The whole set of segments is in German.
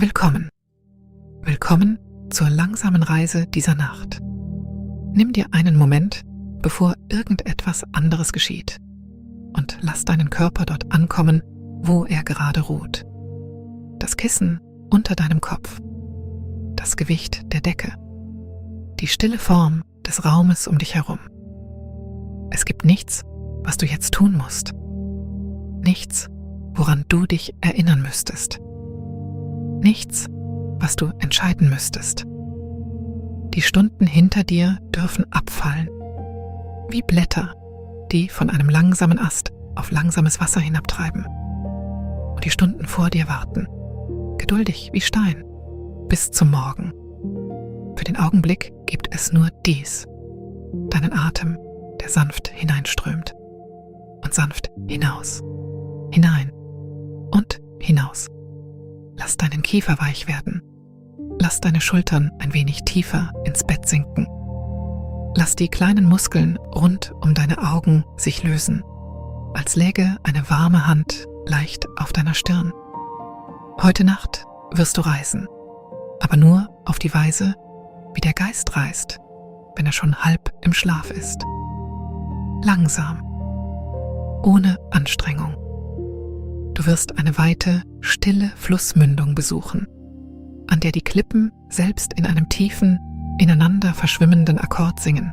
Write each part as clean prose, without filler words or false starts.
Willkommen. Willkommen zur langsamen Reise dieser Nacht. Nimm dir einen Moment, bevor irgendetwas anderes geschieht, und lass deinen Körper dort ankommen, wo er gerade ruht. Das Kissen unter deinem Kopf, das Gewicht der Decke, die stille Form des Raumes um dich herum. Es gibt nichts, was du jetzt tun musst. Nichts, woran du dich erinnern müsstest. Nichts, was du entscheiden müsstest. Die Stunden hinter dir dürfen abfallen, wie Blätter, die von einem langsamen Ast auf langsames Wasser hinabtreiben. Und die Stunden vor dir warten, geduldig wie Stein, bis zum Morgen. Für den Augenblick gibt es nur dies, deinen Atem, der sanft hineinströmt und sanft hinaus, hinein und hinaus. Lass deinen Kiefer weich werden. Lass deine Schultern ein wenig tiefer ins Bett sinken. Lass die kleinen Muskeln rund um deine Augen sich lösen, als läge eine warme Hand leicht auf deiner Stirn. Heute Nacht wirst du reisen, aber nur auf die Weise, wie der Geist reist, wenn er schon halb im Schlaf ist. Langsam, ohne Anstrengung. Du wirst eine weite, stille Flussmündung besuchen, an der die Klippen selbst in einem tiefen, ineinander verschwimmenden Akkord singen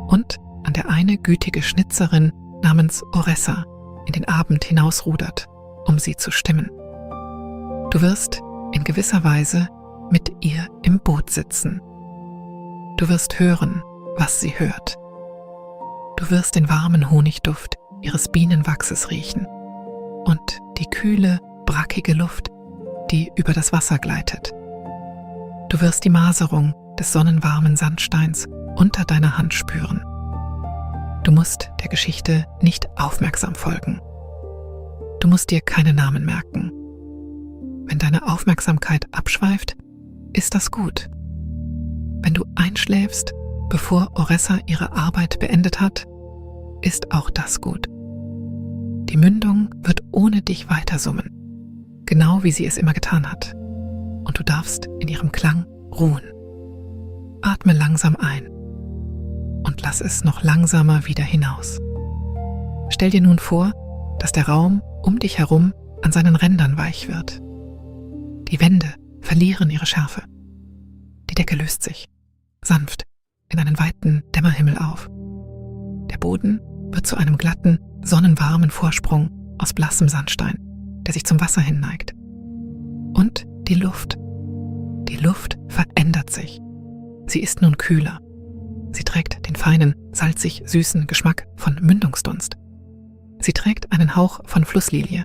und an der eine gütige Schnitzerin namens Oressa in den Abend hinausrudert, um sie zu stimmen. Du wirst in gewisser Weise mit ihr im Boot sitzen. Du wirst hören, was sie hört. Du wirst den warmen Honigduft ihres Bienenwachses riechen und die kühle, brackige Luft, die über das Wasser gleitet. Du wirst die Maserung des sonnenwarmen Sandsteins unter deiner Hand spüren. Du musst der Geschichte nicht aufmerksam folgen. Du musst dir keine Namen merken. Wenn deine Aufmerksamkeit abschweift, ist das gut. Wenn du einschläfst, bevor Oressa ihre Arbeit beendet hat, ist auch das gut. Die Mündung wird ohne dich weiter summen, genau wie sie es immer getan hat. Und du darfst in ihrem Klang ruhen. Atme langsam ein und lass es noch langsamer wieder hinaus. Stell dir nun vor, dass der Raum um dich herum an seinen Rändern weich wird. Die Wände verlieren ihre Schärfe. Die Decke löst sich, sanft, in einen weiten Dämmerhimmel auf. Der Boden wird zu einem glatten, sonnenwarmen Vorsprung aus blassem Sandstein, der sich zum Wasser hin neigt. Und die Luft verändert sich. Sie ist nun kühler. Sie trägt den feinen, salzig-süßen Geschmack von Mündungsdunst. Sie trägt einen Hauch von Flusslilie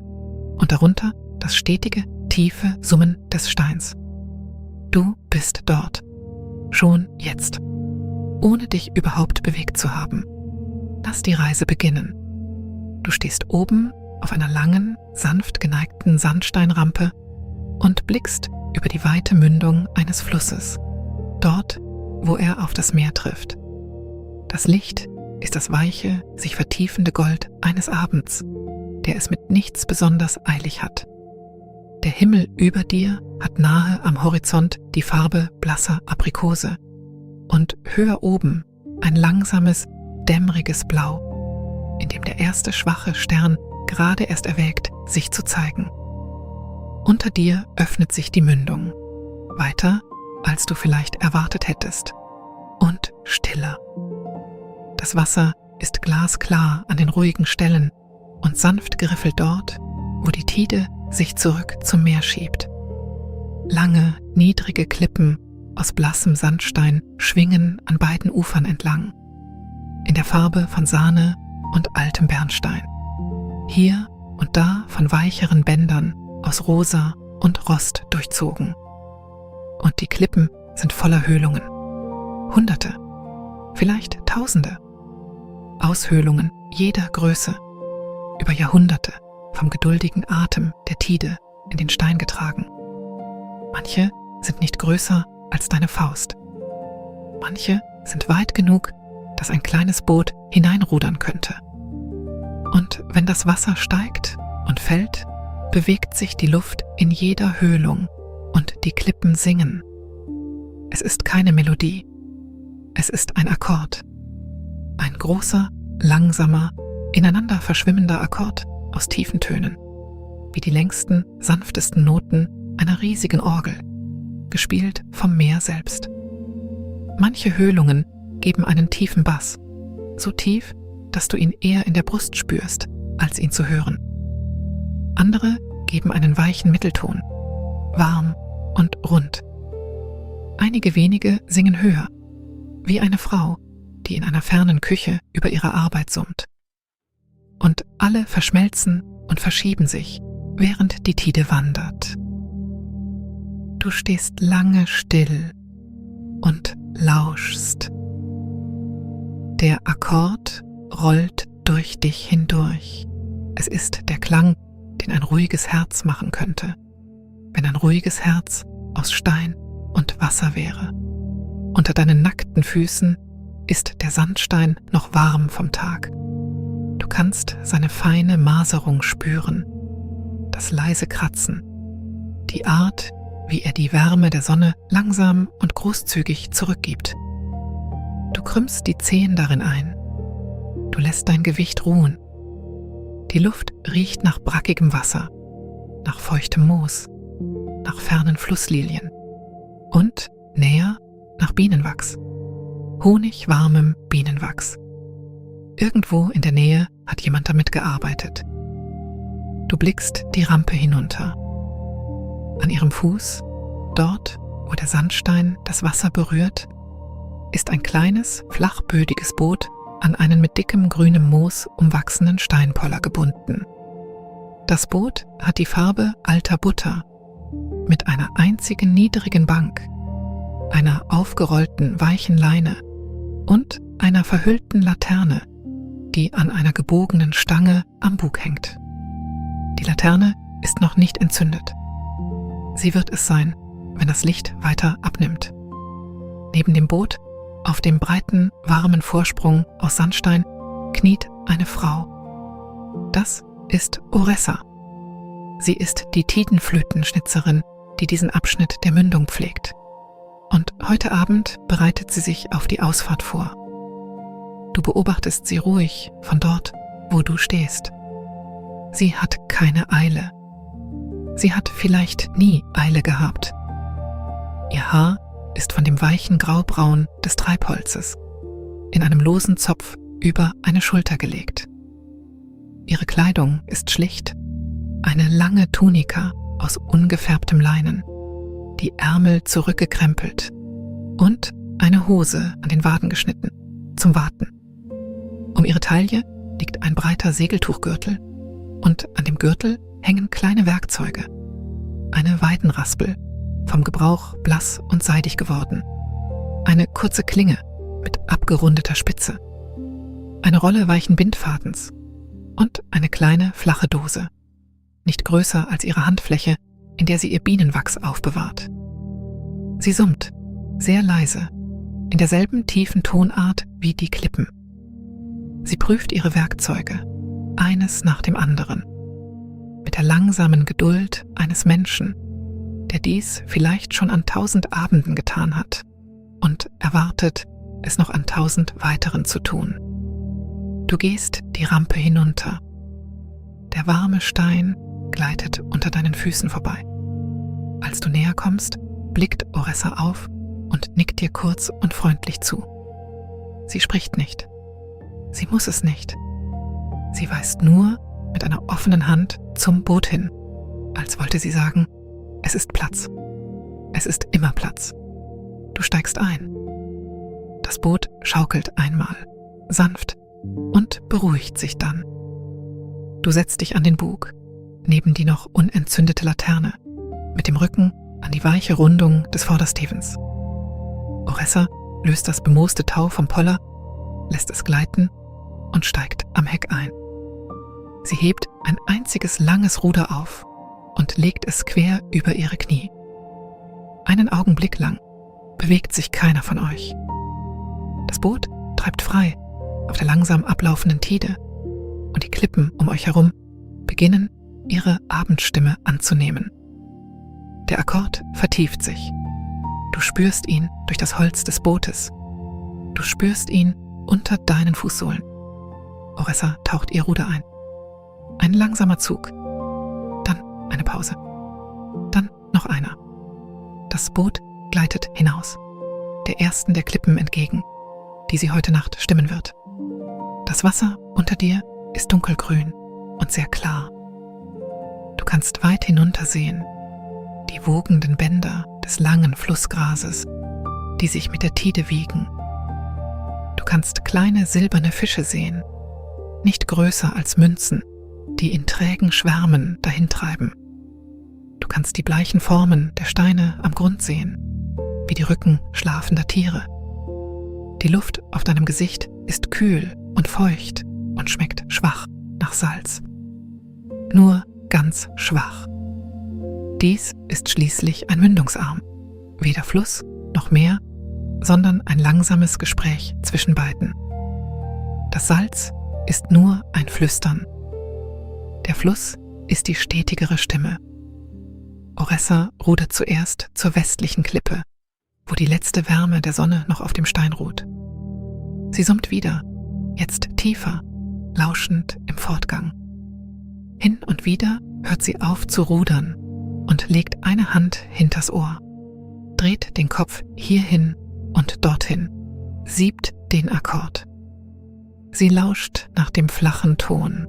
und darunter das stetige, tiefe Summen des Steins. Du bist dort, schon jetzt, ohne dich überhaupt bewegt zu haben. Lass die Reise beginnen. Du stehst oben auf einer langen, sanft geneigten Sandsteinrampe und blickst über die weite Mündung eines Flusses, dort, wo er auf das Meer trifft. Das Licht ist das weiche, sich vertiefende Gold eines Abends, der es mit nichts besonders eilig hat. Der Himmel über dir hat nahe am Horizont die Farbe blasser Aprikose und höher oben ein langsames, dämmeriges Blau, in dem der erste schwache Stern gerade erst erwägt, sich zu zeigen. Unter dir öffnet sich die Mündung, weiter, als du vielleicht erwartet hättest, und stiller. Das Wasser ist glasklar an den ruhigen Stellen und sanft geriffelt dort, wo die Tide sich zurück zum Meer schiebt. Lange, niedrige Klippen aus blassem Sandstein schwingen an beiden Ufern entlang, in der Farbe von Sahne und altem Bernstein. Hier und da von weicheren Bändern aus Rosa und Rost durchzogen. Und die Klippen sind voller Höhlungen. Hunderte, vielleicht Tausende. Aushöhlungen jeder Größe, über Jahrhunderte vom geduldigen Atem der Tide in den Stein getragen. Manche sind nicht größer als deine Faust. Manche sind weit genug, dass ein kleines Boot hineinrudern könnte. Und wenn das Wasser steigt und fällt, bewegt sich die Luft in jeder Höhlung und die Klippen singen. Es ist keine Melodie, es ist ein Akkord. Ein großer, langsamer, ineinander verschwimmender Akkord aus tiefen Tönen, wie die längsten, sanftesten Noten einer riesigen Orgel, gespielt vom Meer selbst. Manche Höhlungen geben einen tiefen Bass, so tief, dass du ihn eher in der Brust spürst, als ihn zu hören. Andere geben einen weichen Mittelton, warm und rund. Einige wenige singen höher, wie eine Frau, die in einer fernen Küche über ihre Arbeit summt. Und alle verschmelzen und verschieben sich, während die Tide wandert. Du stehst lange still und lauschst. Der Akkord rollt durch dich hindurch. Es ist der Klang, den ein ruhiges Herz machen könnte, wenn ein ruhiges Herz aus Stein und Wasser wäre. Unter deinen nackten Füßen ist der Sandstein noch warm vom Tag. Du kannst seine feine Maserung spüren, das leise Kratzen, die Art, wie er die Wärme der Sonne langsam und großzügig zurückgibt. Du krümmst die Zehen darin ein. Du lässt dein Gewicht ruhen. Die Luft riecht nach brackigem Wasser, nach feuchtem Moos, nach fernen Flusslilien und, näher, nach Bienenwachs, honigwarmem Bienenwachs. Irgendwo in der Nähe hat jemand damit gearbeitet. Du blickst die Rampe hinunter. An ihrem Fuß, dort, wo der Sandstein das Wasser berührt, ist ein kleines, flachbödiges Boot an einen mit dickem grünem Moos umwachsenen Steinpoller gebunden. Das Boot hat die Farbe alter Butter mit einer einzigen niedrigen Bank, einer aufgerollten weichen Leine und einer verhüllten Laterne, die an einer gebogenen Stange am Bug hängt. Die Laterne ist noch nicht entzündet. Sie wird es sein, wenn das Licht weiter abnimmt. Neben dem Boot, auf dem breiten, warmen Vorsprung aus Sandstein, kniet eine Frau. Das ist Oressa. Sie ist die Tidenflötenschnitzerin, die diesen Abschnitt der Mündung pflegt. Und heute Abend bereitet sie sich auf die Ausfahrt vor. Du beobachtest sie ruhig von dort, wo du stehst. Sie hat keine Eile. Sie hat vielleicht nie Eile gehabt. Ihr Haar ist von dem weichen Graubraun des Treibholzes in einem losen Zopf über eine Schulter gelegt. Ihre Kleidung ist schlicht, eine lange Tunika aus ungefärbtem Leinen, die Ärmel zurückgekrempelt und eine Hose an den Waden geschnitten, zum Warten. Um ihre Taille liegt ein breiter Segeltuchgürtel und an dem Gürtel hängen kleine Werkzeuge, eine Weidenraspel, vom Gebrauch blass und seidig geworden, eine kurze Klinge mit abgerundeter Spitze, eine Rolle weichen Bindfadens und eine kleine flache Dose, nicht größer als ihre Handfläche, in der sie ihr Bienenwachs aufbewahrt. Sie summt, sehr leise, in derselben tiefen Tonart wie die Klippen. Sie prüft ihre Werkzeuge, eines nach dem anderen, mit der langsamen Geduld eines Menschen, der dies vielleicht schon an 1000 Abenden getan hat und erwartet, es noch an 1000 weiteren zu tun. Du gehst die Rampe hinunter. Der warme Stein gleitet unter deinen Füßen vorbei. Als du näher kommst, blickt Oressa auf und nickt dir kurz und freundlich zu. Sie spricht nicht. Sie muss es nicht. Sie weist nur mit einer offenen Hand zum Boot hin, als wollte sie sagen, es ist Platz. Es ist immer Platz. Du steigst ein. Das Boot schaukelt einmal, sanft, und beruhigt sich dann. Du setzt dich an den Bug, neben die noch unentzündete Laterne, mit dem Rücken an die weiche Rundung des Vorderstevens. Oressa löst das bemooste Tau vom Poller, lässt es gleiten und steigt am Heck ein. Sie hebt ein einziges langes Ruder auf und legt es quer über ihre Knie. Einen Augenblick lang bewegt sich keiner von euch. Das Boot treibt frei auf der langsam ablaufenden Tide und die Klippen um euch herum beginnen, ihre Abendstimme anzunehmen. Der Akkord vertieft sich. Du spürst ihn durch das Holz des Bootes. Du spürst ihn unter deinen Fußsohlen. Oressa taucht ihr Ruder ein. Ein langsamer Zug. Dann eine Pause. Dann noch einer. Das Boot gleitet hinaus, der ersten der Klippen entgegen, die sie heute Nacht stimmen wird. Das Wasser unter dir ist dunkelgrün und sehr klar. Du kannst weit hinunter sehen, die wogenden Bänder des langen Flussgrases, die sich mit der Tide wiegen. Du kannst kleine silberne Fische sehen, nicht größer als Münzen, die in trägen Schwärmen dahintreiben. Du kannst die bleichen Formen der Steine am Grund sehen, wie die Rücken schlafender Tiere. Die Luft auf deinem Gesicht ist kühl und feucht und schmeckt schwach nach Salz. Nur ganz schwach. Dies ist schließlich ein Mündungsarm, weder Fluss noch Meer, sondern ein langsames Gespräch zwischen beiden. Das Salz ist nur ein Flüstern. Der Fluss ist die stetigere Stimme. Oressa rudert zuerst zur westlichen Klippe, wo die letzte Wärme der Sonne noch auf dem Stein ruht. Sie summt wieder, jetzt tiefer, lauschend im Fortgang. Hin und wieder hört sie auf zu rudern und legt eine Hand hinters Ohr, dreht den Kopf hierhin und dorthin, siebt den Akkord. Sie lauscht nach dem flachen Ton,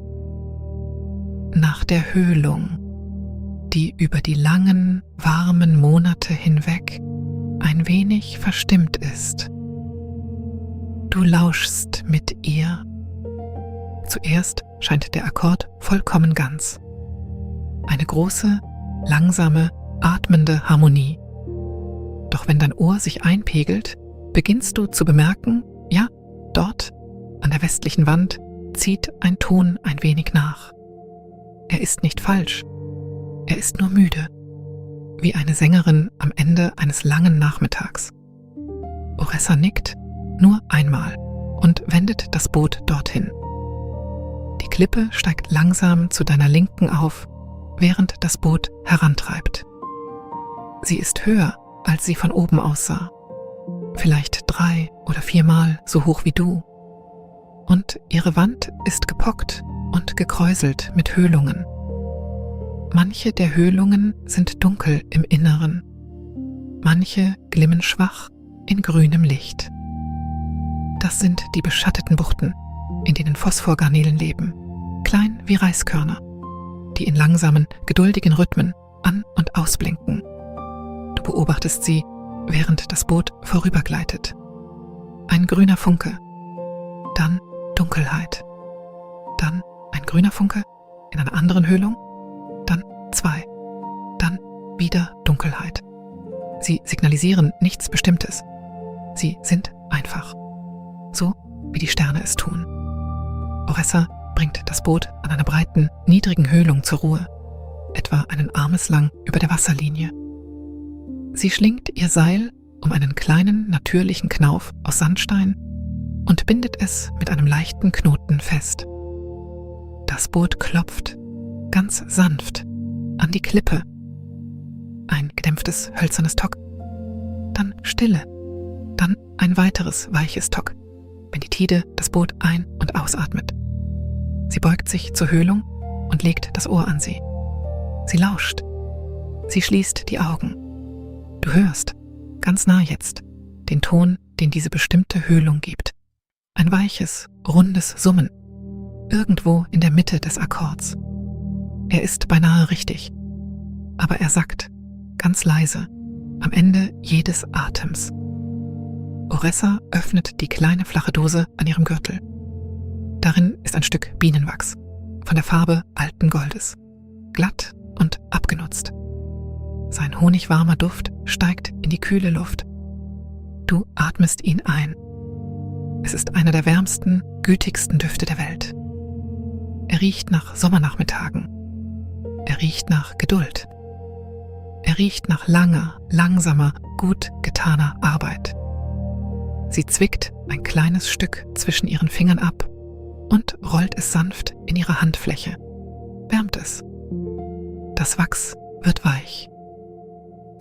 nach der Höhlung, die über die langen, warmen Monate hinweg ein wenig verstimmt ist. Du lauschst mit ihr. Zuerst scheint der Akkord vollkommen ganz. Eine große, langsame, atmende Harmonie. Doch wenn dein Ohr sich einpegelt, beginnst du zu bemerken, ja, dort, an der westlichen Wand, zieht ein Ton ein wenig nach. Er ist nicht falsch, er ist nur müde, wie eine Sängerin am Ende eines langen Nachmittags. Oressa nickt nur einmal und wendet das Boot dorthin. Die Klippe steigt langsam zu deiner Linken auf, während das Boot herantreibt. Sie ist höher, als sie von oben aussah, vielleicht 3 oder 4 Mal so hoch wie du. Und ihre Wand ist gepockt und gekräuselt mit Höhlungen. Manche der Höhlungen sind dunkel im Inneren, manche glimmen schwach in grünem Licht. Das sind die beschatteten Buchten, in denen Phosphorgarnelen leben, klein wie Reiskörner, die in langsamen, geduldigen Rhythmen an- und ausblinken. Du beobachtest sie, während das Boot vorübergleitet. Ein grüner Funke, dann Dunkelheit, dann ein grüner Funke in einer anderen Höhlung, dann 2, dann wieder Dunkelheit. Sie signalisieren nichts Bestimmtes. Sie sind einfach, so wie die Sterne es tun. Oressa bringt das Boot an einer breiten, niedrigen Höhlung zur Ruhe, etwa einen Armeslang über der Wasserlinie. Sie schlingt ihr Seil um einen kleinen, natürlichen Knauf aus Sandstein und bindet es mit einem leichten Knoten fest. Das Boot klopft, ganz sanft, an die Klippe. Ein gedämpftes, hölzernes Tock. Dann Stille. Dann ein weiteres, weiches Tock, wenn die Tide das Boot ein- und ausatmet. Sie beugt sich zur Höhlung und legt das Ohr an sie. Sie lauscht. Sie schließt die Augen. Du hörst, ganz nah jetzt, den Ton, den diese bestimmte Höhlung gibt. Ein weiches, rundes Summen, irgendwo in der Mitte des Akkords. Er ist beinahe richtig, aber er sackt, ganz leise, am Ende jedes Atems. Oressa öffnet die kleine flache Dose an ihrem Gürtel. Darin ist ein Stück Bienenwachs, von der Farbe alten Goldes, glatt und abgenutzt. Sein honigwarmer Duft steigt in die kühle Luft. Du atmest ihn ein. Es ist einer der wärmsten, gütigsten Düfte der Welt. Er riecht nach Sommernachmittagen. Er riecht nach Geduld. Er riecht nach langer, langsamer, gut getaner Arbeit. Sie zwickt ein kleines Stück zwischen ihren Fingern ab und rollt es sanft in ihre Handfläche, wärmt es. Das Wachs wird weich.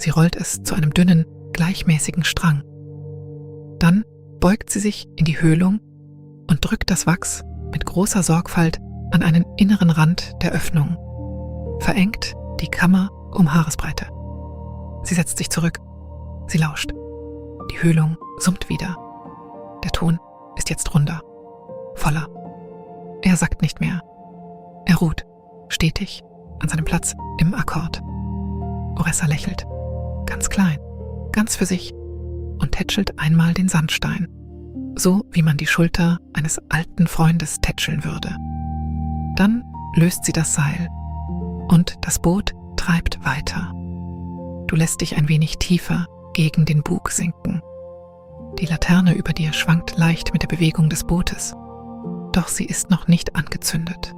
Sie rollt es zu einem dünnen, gleichmäßigen Strang. Dann beugt sie sich in die Höhlung und drückt das Wachs mit großer Sorgfalt an einen inneren Rand der Öffnung, verengt die Kammer um Haaresbreite. Sie setzt sich zurück. Sie lauscht. Die Höhlung summt wieder. Der Ton ist jetzt runder, voller. Er sackt nicht mehr. Er ruht, stetig, an seinem Platz im Akkord. Oressa lächelt, ganz klein, ganz für sich, und tätschelt einmal den Sandstein, so wie man die Schulter eines alten Freundes tätscheln würde. Dann löst sie das Seil und das Boot treibt weiter. Du lässt dich ein wenig tiefer gegen den Bug sinken. Die Laterne über dir schwankt leicht mit der Bewegung des Bootes, doch sie ist noch nicht angezündet.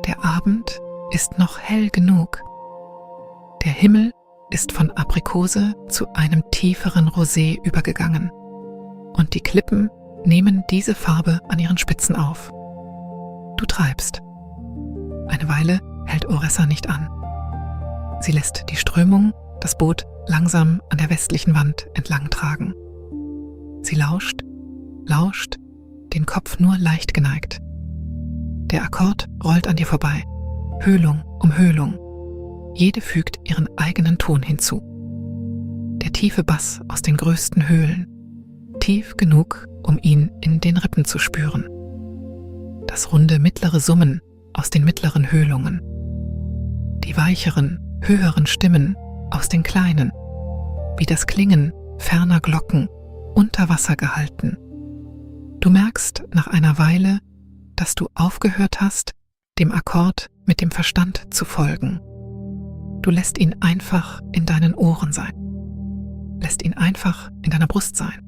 Der Abend ist noch hell genug. Der Himmel ist von Aprikose zu einem tieferen Rosé übergegangen und die Klippen nehmen diese Farbe an ihren Spitzen auf. Du treibst. Eine Weile hält Oressa nicht an. Sie lässt die Strömung das Boot langsam an der westlichen Wand entlang tragen. Sie lauscht, den Kopf nur leicht geneigt. Der Akkord rollt an dir vorbei, Höhlung um Höhlung. Jede fügt ihren eigenen Ton hinzu. Der tiefe Bass aus den größten Höhlen, tief genug, um ihn in den Rippen zu spüren. Das runde mittlere Summen aus den mittleren Höhlungen. Die weicheren, höheren Stimmen aus den kleinen, wie das Klingen ferner Glocken unter Wasser gehalten. Du merkst nach einer Weile, dass du aufgehört hast, dem Akkord mit dem Verstand zu folgen. Du lässt ihn einfach in deinen Ohren sein, lässt ihn einfach in deiner Brust sein,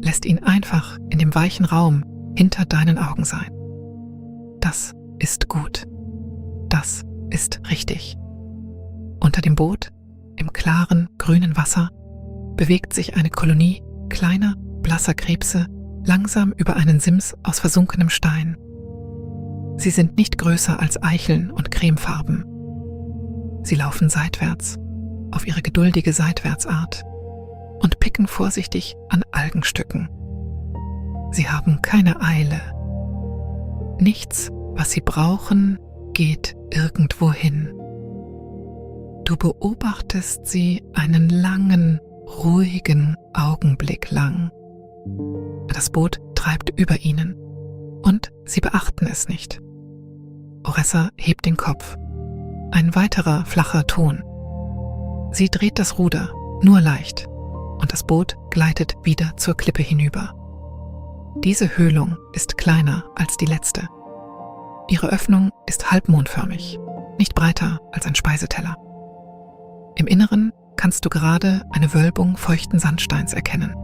lässt ihn einfach in dem weichen Raum hinter deinen Augen sein. Das ist gut. Das ist richtig. Unter dem Boot, im klaren, grünen Wasser, bewegt sich eine Kolonie kleiner, blasser Krebse langsam über einen Sims aus versunkenem Stein. Sie sind nicht größer als Eicheln und Cremefarben. Sie laufen seitwärts, auf ihre geduldige Seitwärtsart und picken vorsichtig an Algenstücken. Sie haben keine Eile. Nichts, was sie brauchen, geht irgendwo hin. Du beobachtest sie einen langen, ruhigen Augenblick lang. Das Boot treibt über ihnen und sie beachten es nicht. Oressa hebt den Kopf. Ein weiterer flacher Ton. Sie dreht das Ruder, nur leicht, und das Boot gleitet wieder zur Klippe hinüber. Diese Höhlung ist kleiner als die letzte. Ihre Öffnung ist halbmondförmig, nicht breiter als ein Speiseteller. Im Inneren kannst du gerade eine Wölbung feuchten Sandsteins erkennen,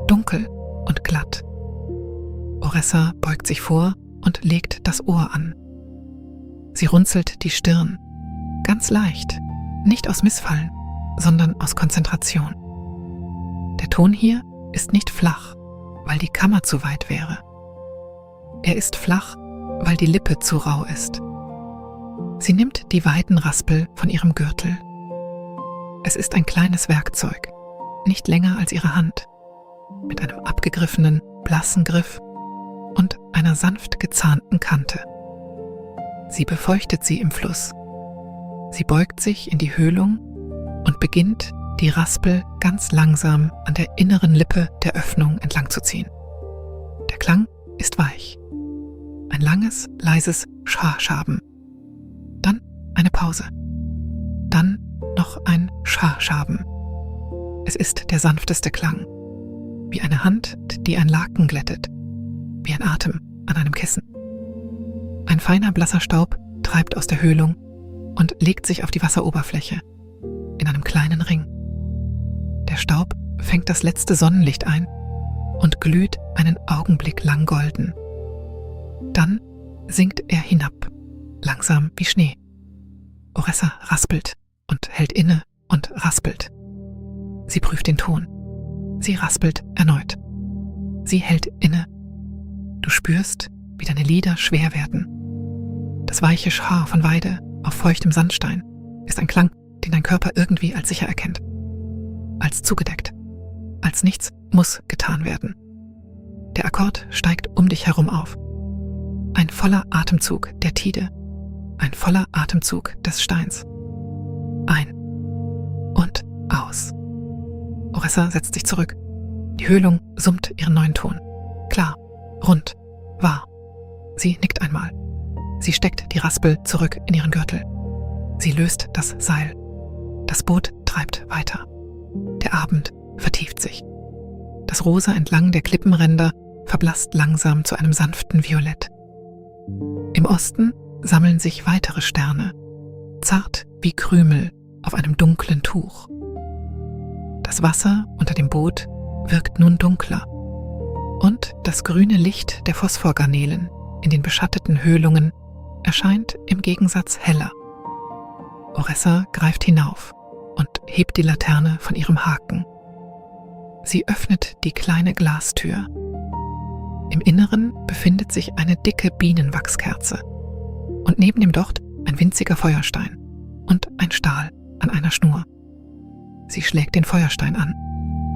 dunkel und glatt. Oressa beugt sich vor und legt das Ohr an. Sie runzelt die Stirn, ganz leicht, nicht aus Missfallen, sondern aus Konzentration. Der Ton hier ist nicht flach, weil die Kammer zu weit wäre. Er ist flach, weil die Lippe zu rau ist. Sie nimmt die Weidenraspel von ihrem Gürtel. Es ist ein kleines Werkzeug, nicht länger als ihre Hand, mit einem abgegriffenen, blassen Griff und einer sanft gezahnten Kante. Sie befeuchtet sie im Fluss. Sie beugt sich in die Höhlung und beginnt, die Raspel ganz langsam an der inneren Lippe der Öffnung entlang zu ziehen. Der Klang ist weich. Ein langes, leises Scha-Schaben. Dann eine Pause. Dann noch ein Scha-Schaben. Es ist der sanfteste Klang. Wie eine Hand, die ein Laken glättet. Wie ein Atem an einem Kissen. Ein feiner, blasser Staub treibt aus der Höhlung und legt sich auf die Wasseroberfläche, in einem kleinen Ring. Der Staub fängt das letzte Sonnenlicht ein und glüht einen Augenblick lang golden. Dann sinkt er hinab, langsam wie Schnee. Oressa raspelt und hält inne und raspelt. Sie prüft den Ton. Sie raspelt erneut. Sie hält inne. Du spürst, wie deine Lider schwer werden. Das weiche Schar von Weide auf feuchtem Sandstein ist ein Klang, den dein Körper irgendwie als sicher erkennt, als zugedeckt, als nichts muss getan werden. Der Akkord steigt um dich herum auf. Ein voller Atemzug der Tide, ein voller Atemzug des Steins. Ein und aus. Oressa setzt sich zurück. Die Höhlung summt ihren neuen Ton. Klar, rund, wahr. Sie nickt einmal. Sie steckt die Raspel zurück in ihren Gürtel. Sie löst das Seil. Das Boot treibt weiter. Der Abend vertieft sich. Das Rosa entlang der Klippenränder verblasst langsam zu einem sanften Violett. Im Osten sammeln sich weitere Sterne, zart wie Krümel auf einem dunklen Tuch. Das Wasser unter dem Boot wirkt nun dunkler und das grüne Licht der Phosphorgarnelen in den beschatteten Höhlungen erscheint im Gegensatz heller. Oressa greift hinauf und hebt die Laterne von ihrem Haken. Sie öffnet die kleine Glastür. Im Inneren befindet sich eine dicke Bienenwachskerze und neben dem Docht ein winziger Feuerstein und ein Stahl an einer Schnur. Sie schlägt den Feuerstein an.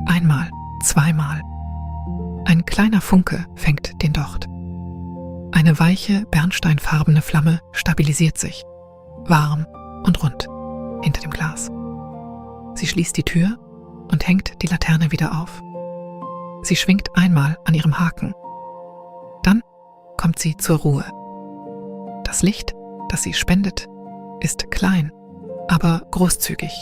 Einmal, zweimal. Ein kleiner Funke fängt den Docht. Eine weiche, bernsteinfarbene Flamme stabilisiert sich, warm und rund, hinter dem Glas. Sie schließt die Tür und hängt die Laterne wieder auf. Sie schwingt einmal an ihrem Haken. Dann kommt sie zur Ruhe. Das Licht, das sie spendet, ist klein, aber großzügig.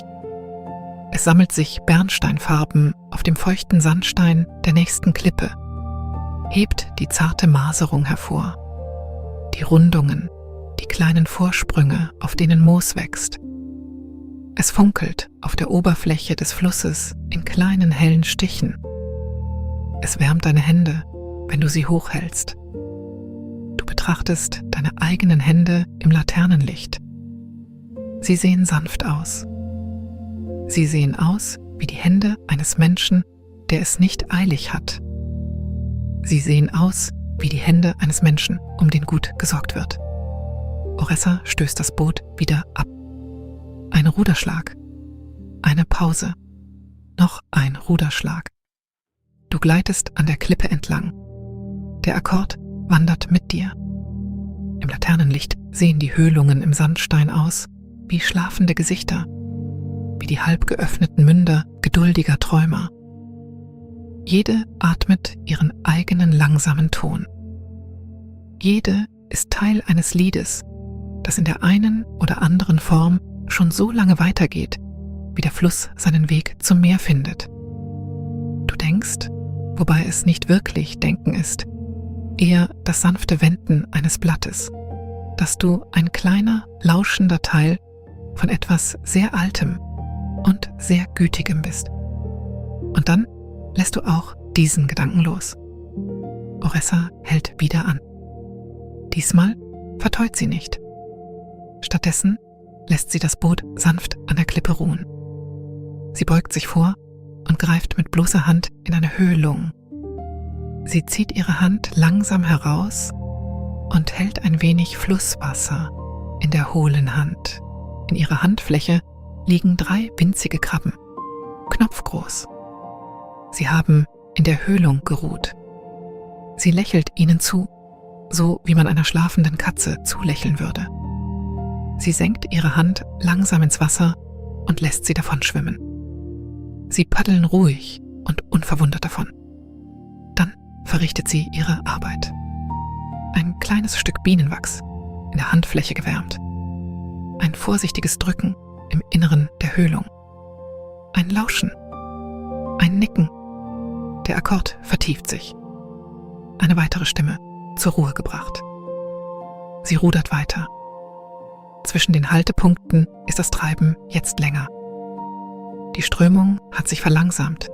Es sammelt sich Bernsteinfarben auf dem feuchten Sandstein der nächsten Klippe, hebt die zarte Maserung hervor, die Rundungen, die kleinen Vorsprünge, auf denen Moos wächst. Es funkelt auf der Oberfläche des Flusses in kleinen hellen Stichen. Es wärmt deine Hände, wenn du sie hochhältst. Du betrachtest deine eigenen Hände im Laternenlicht. Sie sehen sanft aus. Sie sehen aus wie die Hände eines Menschen, der es nicht eilig hat. Sie sehen aus wie die Hände eines Menschen, um den gut gesorgt wird. Oressa stößt das Boot wieder ab. Ein Ruderschlag. Eine Pause. Noch ein Ruderschlag. Du gleitest an der Klippe entlang. Der Akkord wandert mit dir. Im Laternenlicht sehen die Höhlungen im Sandstein aus wie schlafende Gesichter, wie die halb geöffneten Münder geduldiger Träumer. Jede atmet ihren eigenen langsamen Ton. Jede ist Teil eines Liedes, das in der einen oder anderen Form schon so lange weitergeht, wie der Fluss seinen Weg zum Meer findet. Du denkst, wobei es nicht wirklich Denken ist, eher das sanfte Wenden eines Blattes, dass du ein kleiner, lauschender Teil von etwas sehr Altem und sehr Gütigem bist. Und dann lässt du auch diesen Gedanken los. Oressa hält wieder an. Diesmal verteut sie nicht. Stattdessen lässt sie das Boot sanft an der Klippe ruhen. Sie beugt sich vor und greift mit bloßer Hand in eine Höhlung. Sie zieht ihre Hand langsam heraus und hält ein wenig Flusswasser in der hohlen Hand. In ihrer Handfläche liegen 3 winzige Krabben, knopfgroß. Sie haben in der Höhlung geruht. Sie lächelt ihnen zu, so wie man einer schlafenden Katze zulächeln würde. Sie senkt ihre Hand langsam ins Wasser und lässt sie davon schwimmen. Sie paddeln ruhig und unverwundert davon. Dann verrichtet sie ihre Arbeit. Ein kleines Stück Bienenwachs in der Handfläche gewärmt. Ein vorsichtiges Drücken im Inneren der Höhlung. Ein Lauschen. Ein Nicken. Der Akkord vertieft sich. Eine weitere Stimme zur Ruhe gebracht. Sie rudert weiter. Zwischen den Haltepunkten ist das Treiben jetzt länger. Die Strömung hat sich verlangsamt,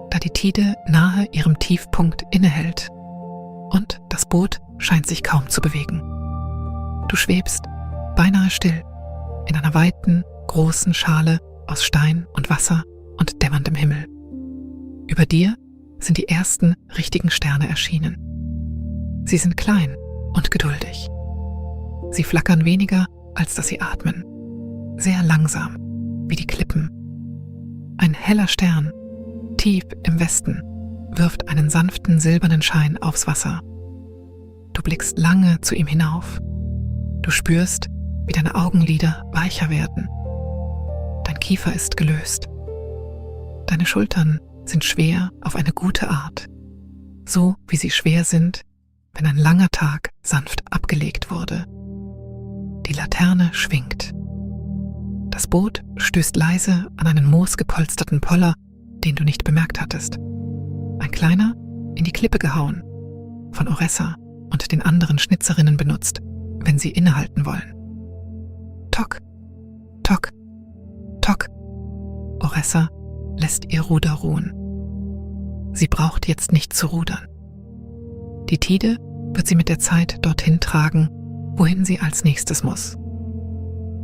da die Tide nahe ihrem Tiefpunkt innehält und das Boot scheint sich kaum zu bewegen. Du schwebst, beinahe still, in einer weiten, großen Schale aus Stein und Wasser und dämmerndem Himmel. Über dir sind die ersten richtigen Sterne erschienen. Sie sind klein und geduldig. Sie flackern weniger, als dass sie atmen. Sehr langsam, wie die Klippen. Ein heller Stern, tief im Westen, wirft einen sanften silbernen Schein aufs Wasser. Du blickst lange zu ihm hinauf. Du spürst, wie deine Augenlider weicher werden. Dein Kiefer ist gelöst. Deine Schultern sind schwer auf eine gute Art, so wie sie schwer sind, wenn ein langer Tag sanft abgelegt wurde. Die Laterne schwingt. Das Boot stößt leise an einen moosgepolsterten Poller, den du nicht bemerkt hattest. Ein kleiner, in die Klippe gehauen, von Oressa und den anderen Schnitzerinnen benutzt, wenn sie innehalten wollen. Tok, tok, tok. Oressa lässt ihr Ruder ruhen. Sie braucht jetzt nicht zu rudern. Die Tide wird sie mit der Zeit dorthin tragen, wohin sie als nächstes muss.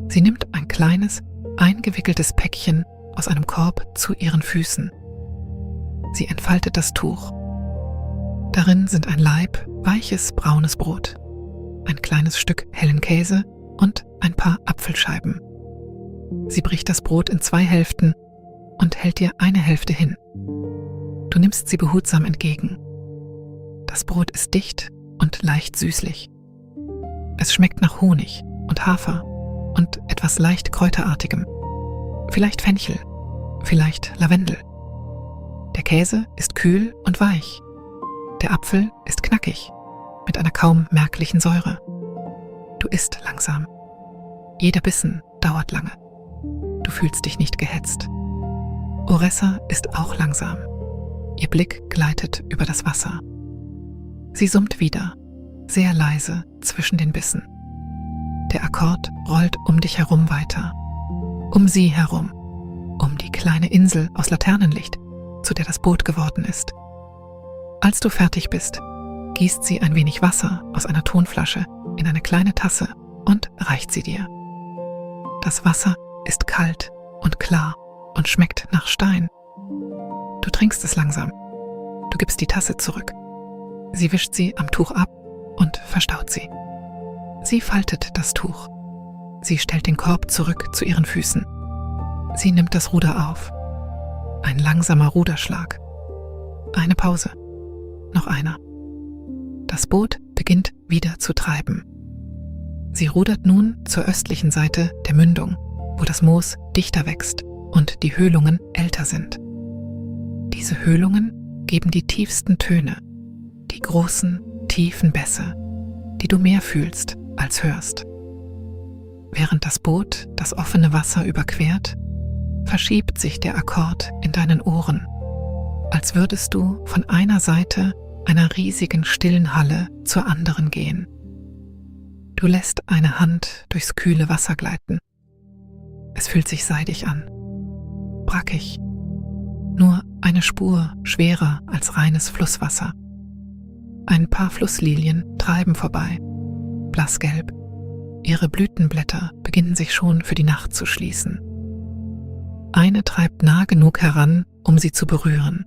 Sie nimmt ein kleines, eingewickeltes Päckchen aus einem Korb zu ihren Füßen. Sie entfaltet das Tuch. Darin sind ein Laib weiches braunes Brot, ein kleines Stück hellen Käse und ein paar Apfelscheiben. Sie bricht das Brot in 2 Hälften und hält dir eine Hälfte hin. Du nimmst sie behutsam entgegen. Das Brot ist dicht und leicht süßlich. Es schmeckt nach Honig und Hafer und etwas leicht Kräuterartigem. Vielleicht Fenchel, vielleicht Lavendel. Der Käse ist kühl und weich. Der Apfel ist knackig, mit einer kaum merklichen Säure. Du isst langsam. Jeder Bissen dauert lange. Du fühlst dich nicht gehetzt. Oressa ist auch langsam. Ihr Blick gleitet über das Wasser. Sie summt wieder, sehr leise zwischen den Bissen. Der Akkord rollt um dich herum weiter. Um sie herum. Um die kleine Insel aus Laternenlicht, zu der das Boot geworden ist. Als du fertig bist, gießt sie ein wenig Wasser aus einer Tonflasche in eine kleine Tasse und reicht sie dir. Das Wasser ist kalt und klar und schmeckt nach Stein. Du trinkst es langsam. Du gibst die Tasse zurück. Sie wischt sie am Tuch ab und verstaut sie. Sie faltet das Tuch. Sie stellt den Korb zurück zu ihren Füßen. Sie nimmt das Ruder auf. Ein langsamer Ruderschlag. Eine Pause. Noch einer. Das Boot beginnt wieder zu treiben. Sie rudert nun zur östlichen Seite der Mündung, wo das Moos dichter wächst und die Höhlungen älter sind. Diese Höhlungen geben die tiefsten Töne, die großen, tiefen Bässe, die du mehr fühlst als hörst. Während das Boot das offene Wasser überquert, verschiebt sich der Akkord in deinen Ohren, als würdest du von einer Seite einer riesigen stillen Halle zur anderen gehen. Du lässt eine Hand durchs kühle Wasser gleiten. Es fühlt sich seidig an, brackig, nur eine Spur schwerer als reines Flusswasser. Ein paar Flusslilien treiben vorbei, blassgelb. Ihre Blütenblätter beginnen sich schon für die Nacht zu schließen. Eine treibt nah genug heran, um sie zu berühren.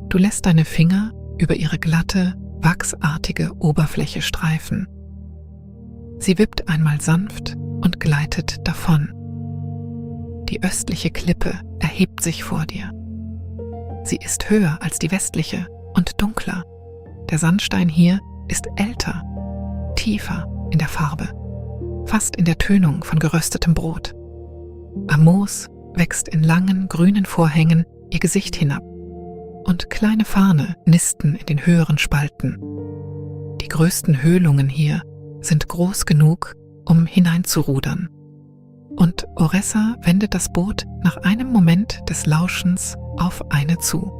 Du lässt deine Finger über ihre glatte, wachsartige Oberfläche streifen. Sie wippt einmal sanft und gleitet davon. Die östliche Klippe erhebt sich vor dir. Sie ist höher als die westliche und dunkler. Der Sandstein hier ist älter, tiefer in der Farbe, fast in der Tönung von geröstetem Brot. Am Moos wächst in langen grünen Vorhängen ihr Gesicht hinab und kleine Farne nisten in den höheren Spalten. Die größten Höhlungen hier sind groß genug, um hineinzurudern. Und Oressa wendet das Boot nach einem Moment des Lauschens auf eine zu.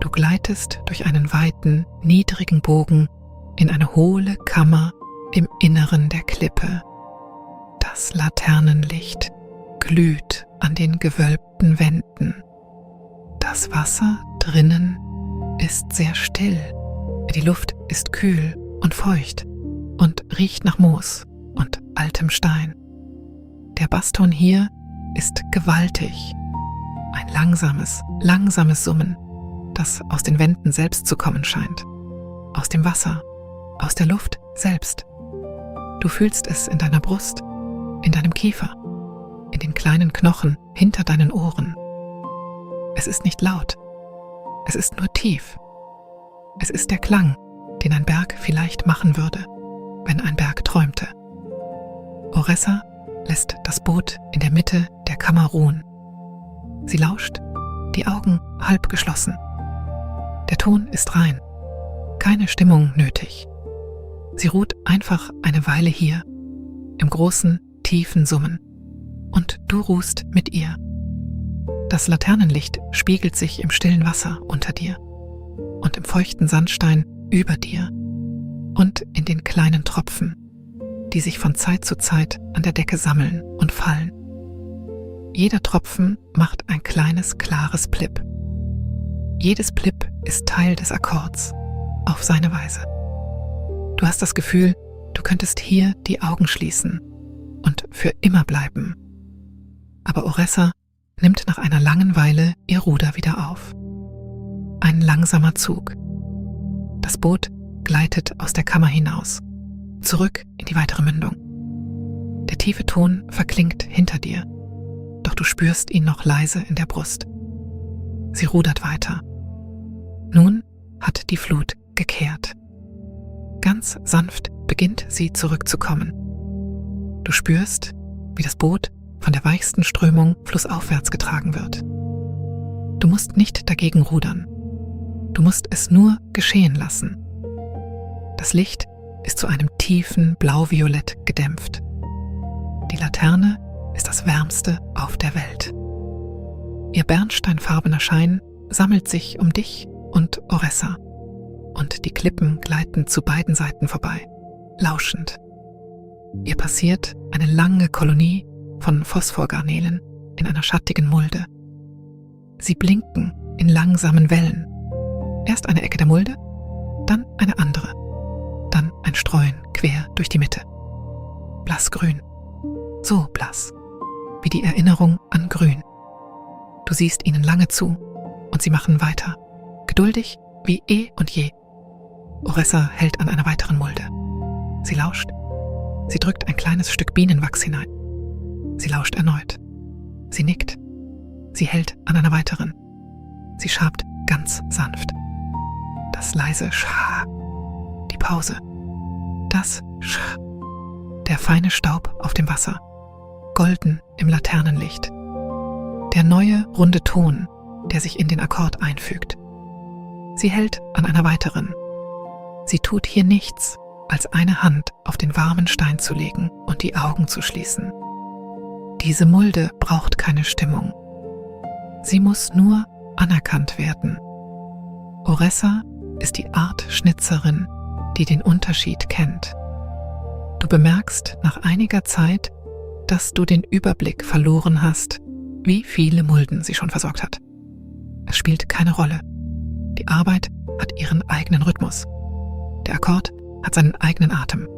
Du gleitest durch einen weiten, niedrigen Bogen in eine hohle Kammer im Inneren der Klippe. Das Laternenlicht glüht an den gewölbten Wänden. Das Wasser drinnen ist sehr still. Die Luft ist kühl und feucht und riecht nach Moos und altem Stein. Der Basston hier ist gewaltig. Ein langsames Summen, das aus den Wänden selbst zu kommen scheint. Aus dem Wasser, aus der Luft selbst. Du fühlst es in deiner Brust, in deinem Kiefer, in in den kleinen Knochen hinter deinen Ohren. Es ist nicht laut, es ist nur tief. Es ist der Klang, den ein Berg vielleicht machen würde, wenn ein Berg träumte. Oressa lässt das Boot in der Mitte der Kammer ruhen. Sie lauscht, die Augen halb geschlossen. Der Ton ist rein, keine Stimmung nötig. Sie ruht einfach eine Weile hier, im großen, tiefen Summen. Und du ruhst mit ihr. Das Laternenlicht spiegelt sich im stillen Wasser unter dir und im feuchten Sandstein über dir und in den kleinen Tropfen, die sich von Zeit zu Zeit an der Decke sammeln und fallen. Jeder Tropfen macht ein kleines, klares Plip. Jedes Plip ist Teil des Akkords, auf seine Weise. Du hast das Gefühl, du könntest hier die Augen schließen und für immer bleiben. Aber Oressa nimmt nach einer langen Weile ihr Ruder wieder auf. Ein langsamer Zug. Das Boot gleitet aus der Kammer hinaus, zurück in die weitere Mündung. Der tiefe Ton verklingt hinter dir, doch du spürst ihn noch leise in der Brust. Sie rudert weiter. Nun hat die Flut gekehrt. Ganz sanft beginnt sie zurückzukommen. Du spürst, wie das Boot von der weichsten Strömung flussaufwärts getragen wird. Du musst nicht dagegen rudern. Du musst es nur geschehen lassen. Das Licht ist zu einem tiefen Blau-Violett gedämpft. Die Laterne ist das Wärmste auf der Welt. Ihr bernsteinfarbener Schein sammelt sich um dich und Oressa, und die Klippen gleiten zu beiden Seiten vorbei, lauschend. Ihr passiert eine lange Kolonie von Phosphorgarnelen in einer schattigen Mulde. Sie blinken in langsamen Wellen. Erst eine Ecke der Mulde, dann eine andere, dann ein Streuen quer durch die Mitte. Blassgrün, so blass, wie die Erinnerung an Grün. Du siehst ihnen lange zu und sie machen weiter, geduldig wie eh und je. Oressa hält an einer weiteren Mulde. Sie lauscht. Sie drückt ein kleines Stück Bienenwachs hinein. Sie lauscht erneut. Sie nickt. Sie hält an einer weiteren. Sie schabt ganz sanft. Das leise Schah. Die Pause. Das Sch. Der feine Staub auf dem Wasser. Golden im Laternenlicht. Der neue, runde Ton, der sich in den Akkord einfügt. Sie hält an einer weiteren. Sie tut hier nichts, als eine Hand auf den warmen Stein zu legen und die Augen zu schließen. Diese Mulde braucht keine Stimmung. Sie muss nur anerkannt werden. Oressa ist die Art Schnitzerin, die den Unterschied kennt. Du bemerkst nach einiger Zeit, dass du den Überblick verloren hast, wie viele Mulden sie schon versorgt hat. Es spielt keine Rolle. Die Arbeit hat ihren eigenen Rhythmus. Der Akkord hat seinen eigenen Atem.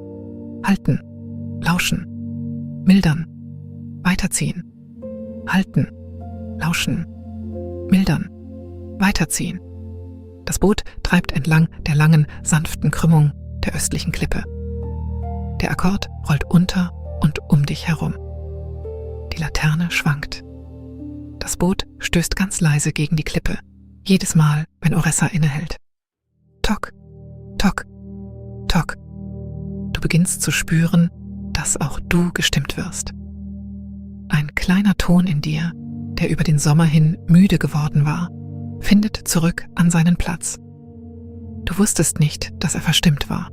Halten, lauschen, mildern, weiterziehen, halten, lauschen, mildern, weiterziehen. Das Boot treibt entlang der langen, sanften Krümmung der östlichen Klippe. Der Akkord rollt unter und um dich herum. Die Laterne schwankt. Das Boot stößt ganz leise gegen die Klippe, jedes Mal, wenn Oressa innehält. Tok, tok, tok. Du beginnst zu spüren, dass auch du gestimmt wirst. Ein kleiner Ton in dir, der über den Sommer hin müde geworden war, findet zurück an seinen Platz. Du wusstest nicht, dass er verstimmt war.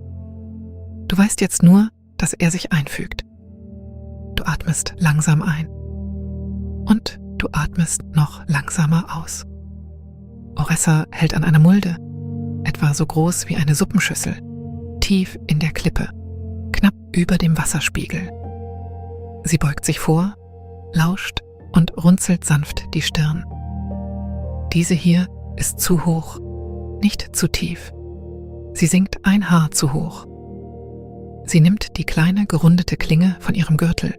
Du weißt jetzt nur, dass er sich einfügt. Du atmest langsam ein. Und du atmest noch langsamer aus. Oressa hält an einer Mulde, etwa so groß wie eine Suppenschüssel, tief in der Klippe, knapp über dem Wasserspiegel. Sie beugt sich vor, lauscht und runzelt sanft die Stirn. Diese hier ist zu hoch, nicht zu tief. Sie sinkt ein Haar zu hoch. Sie nimmt die kleine gerundete Klinge von ihrem Gürtel,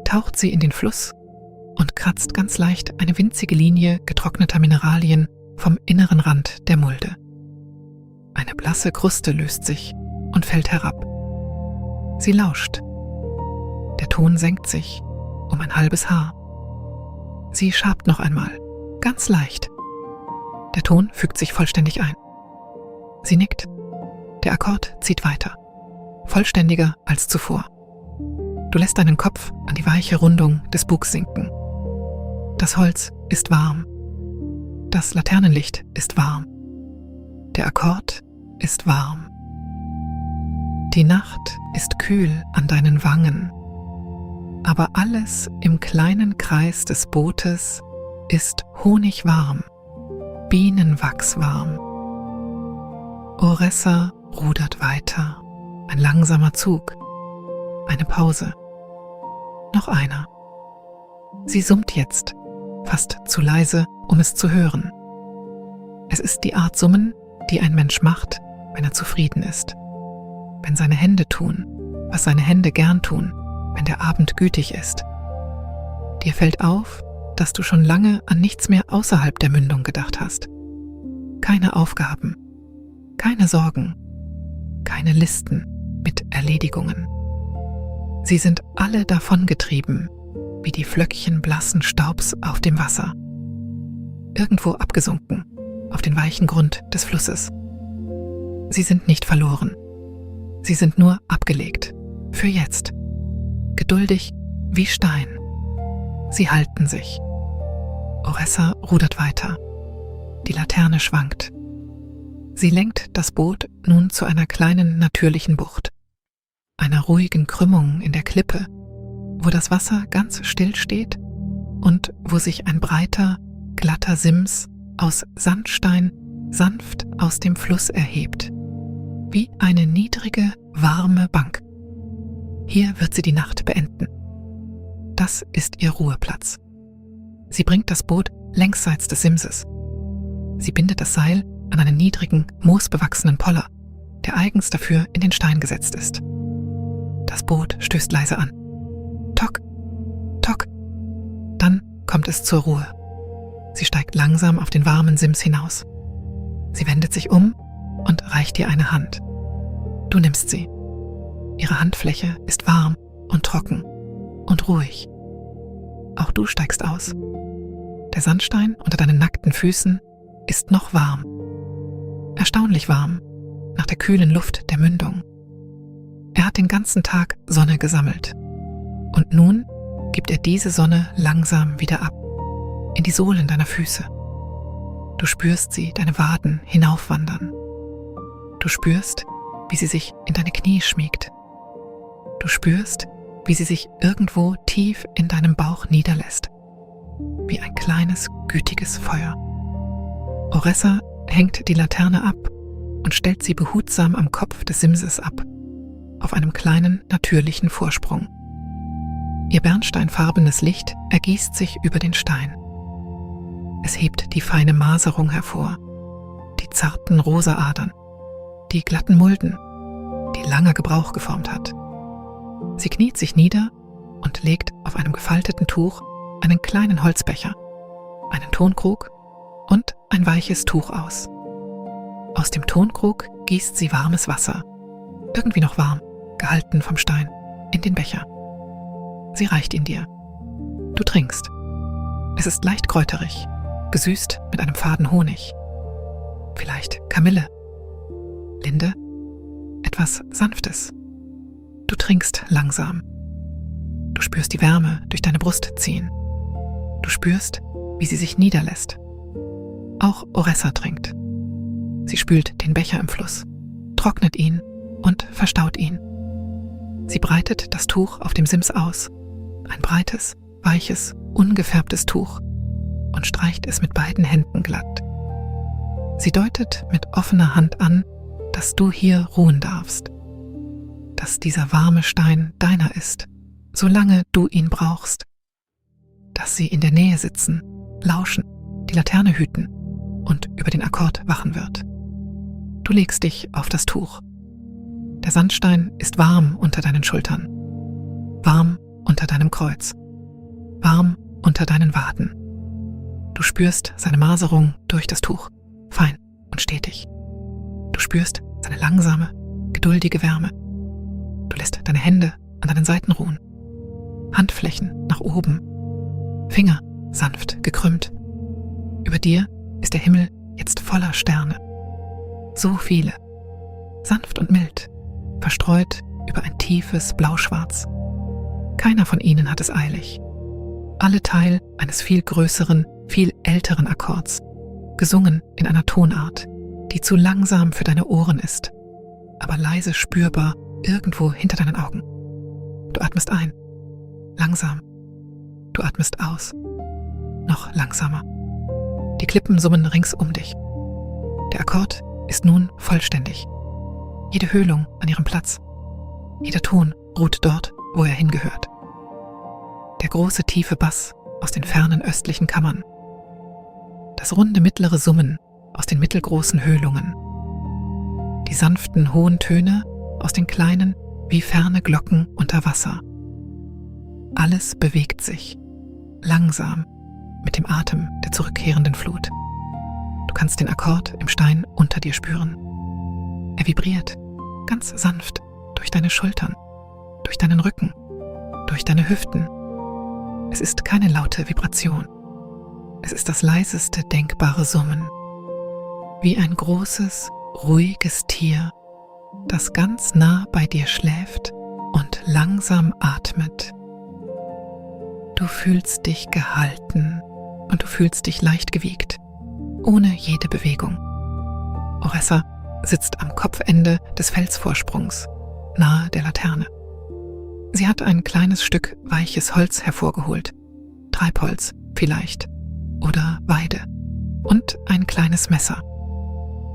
taucht sie in den Fluss und kratzt ganz leicht eine winzige Linie getrockneter Mineralien vom inneren Rand der Mulde. Eine blasse Kruste löst sich und fällt herab. Sie lauscht. Der Ton senkt sich, um ein halbes Haar. Sie schabt noch einmal, ganz leicht. Der Ton fügt sich vollständig ein. Sie nickt. Der Akkord zieht weiter, vollständiger als zuvor. Du lässt deinen Kopf an die weiche Rundung des Bugs sinken. Das Holz ist warm. Das Laternenlicht ist warm. Der Akkord ist warm. Die Nacht ist kühl an deinen Wangen, aber alles im kleinen Kreis des Bootes ist honigwarm, bienenwachswarm. Oressa rudert weiter, ein langsamer Zug, eine Pause, noch einer. Sie summt jetzt, fast zu leise, um es zu hören. Es ist die Art Summen, die ein Mensch macht, wenn er zufrieden ist. Wenn seine Hände tun, was seine Hände gern tun, wenn der Abend gütig ist. Dir fällt auf, dass du schon lange an nichts mehr außerhalb der Mündung gedacht hast. Keine Aufgaben, keine Sorgen, keine Listen mit Erledigungen. Sie sind alle davongetrieben, wie die Flöckchen blassen Staubs auf dem Wasser. Irgendwo abgesunken, auf den weichen Grund des Flusses. Sie sind nicht verloren. Sie sind nur abgelegt, für jetzt. Geduldig wie Stein. Sie halten sich. Oressa rudert weiter. Die Laterne schwankt. Sie lenkt das Boot nun zu einer kleinen natürlichen Bucht, einer ruhigen Krümmung in der Klippe, wo das Wasser ganz still steht und wo sich ein breiter, glatter Sims aus Sandstein sanft aus dem Fluss erhebt, wie eine niedrige, warme Bank. Hier wird sie die Nacht beenden. Das ist ihr Ruheplatz. Sie bringt das Boot längsseits des Simses. Sie bindet das Seil an einen niedrigen, moosbewachsenen Poller, der eigens dafür in den Stein gesetzt ist. Das Boot stößt leise an. Tok, tok. Dann kommt es zur Ruhe. Sie steigt langsam auf den warmen Sims hinaus. Sie wendet sich um und reicht dir eine Hand. Du nimmst sie. Ihre Handfläche ist warm und trocken und ruhig. Auch du steigst aus. Der Sandstein unter deinen nackten Füßen ist noch warm. Erstaunlich warm, nach der kühlen Luft der Mündung. Er hat den ganzen Tag Sonne gesammelt. Und nun gibt er diese Sonne langsam wieder ab, in die Sohlen deiner Füße. Du spürst sie, deine Waden, hinaufwandern. Du spürst, wie sie sich in deine Knie schmiegt. Du spürst, wie sie sich irgendwo tief in deinem Bauch niederlässt, wie ein kleines, gütiges Feuer. Oressa hängt die Laterne ab und stellt sie behutsam am Kopf des Simses ab, auf einem kleinen, natürlichen Vorsprung. Ihr bernsteinfarbenes Licht ergießt sich über den Stein. Es hebt die feine Maserung hervor, die zarten rosa Adern, die glatten Mulden, die langer Gebrauch geformt hat. Sie kniet sich nieder und legt auf einem gefalteten Tuch einen kleinen Holzbecher, einen Tonkrug und ein weiches Tuch aus. Aus dem Tonkrug gießt sie warmes Wasser, irgendwie noch warm, gehalten vom Stein, in den Becher. Sie reicht ihn dir. Du trinkst. Es ist leicht kräuterig, gesüßt mit einem faden Honig. Vielleicht Kamille, Linde, etwas Sanftes. Du trinkst langsam. Du spürst die Wärme durch deine Brust ziehen. Du spürst, wie sie sich niederlässt. Auch Oressa trinkt. Sie spült den Becher im Fluss, trocknet ihn und verstaut ihn. Sie breitet das Tuch auf dem Sims aus, ein breites, weiches, ungefärbtes Tuch, und streicht es mit beiden Händen glatt. Sie deutet mit offener Hand an, dass du hier ruhen darfst, dass dieser warme Stein deiner ist, solange du ihn brauchst, dass sie in der Nähe sitzen, lauschen, die Laterne hüten und über den Akkord wachen wird. Du legst dich auf das Tuch. Der Sandstein ist warm unter deinen Schultern, warm unter deinem Kreuz, warm unter deinen Waden. Du spürst seine Maserung durch das Tuch, fein und stetig. Du spürst seine langsame, geduldige Wärme. Du lässt deine Hände an deinen Seiten ruhen. Handflächen nach oben, Finger sanft gekrümmt. Über dir ist der Himmel jetzt voller Sterne. So viele, sanft und mild, verstreut über ein tiefes Blauschwarz. Keiner von ihnen hat es eilig. Alle Teil eines viel größeren, viel älteren Akkords, gesungen in einer Tonart, die zu langsam für deine Ohren ist, aber leise spürbar irgendwo hinter deinen Augen. Du atmest ein, langsam. Du atmest aus, noch langsamer. Die Klippen summen rings um dich. Der Akkord ist nun vollständig. Jede Höhlung an ihrem Platz. Jeder Ton ruht dort, wo er hingehört. Der große tiefe Bass aus den fernen östlichen Kammern. Das runde mittlere Summen aus den mittelgroßen Höhlungen. Die sanften hohen Töne aus den kleinen wie ferne Glocken unter Wasser. Alles bewegt sich, langsam, mit dem Atem der zurückkehrenden Flut. Du kannst den Akkord im Stein unter dir spüren. Er vibriert, ganz sanft, durch deine Schultern, durch deinen Rücken, durch deine Hüften. Es ist keine laute Vibration. Es ist das leiseste denkbare Summen. Wie ein großes, ruhiges Tier, das ganz nah bei dir schläft und langsam atmet. Du fühlst dich gehalten und du fühlst dich leicht gewiegt, ohne jede Bewegung. Oressa sitzt am Kopfende des Felsvorsprungs, nahe der Laterne. Sie hat ein kleines Stück weiches Holz hervorgeholt, Treibholz vielleicht, oder Weide, und ein kleines Messer.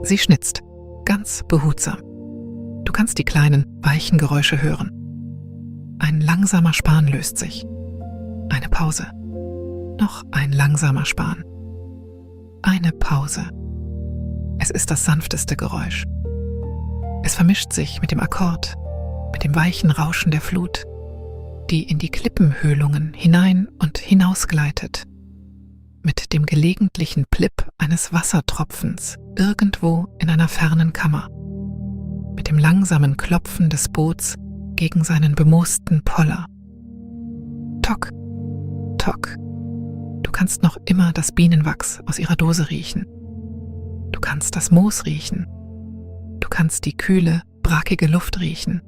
Sie schnitzt, ganz behutsam. Du kannst die kleinen, weichen Geräusche hören. Ein langsamer Span löst sich. Eine Pause. Noch ein langsamer Span. Eine Pause. Es ist das sanfteste Geräusch. Es vermischt sich mit dem Akkord, mit dem weichen Rauschen der Flut, die in die Klippenhöhlungen hinein und hinaus gleitet, mit dem gelegentlichen Plip eines Wassertropfens irgendwo in einer fernen Kammer, mit dem langsamen Klopfen des Boots gegen seinen bemoosten Poller. Tock, tock. Du kannst noch immer das Bienenwachs aus ihrer Dose riechen. Du kannst das Moos riechen. Du kannst die kühle, brackige Luft riechen.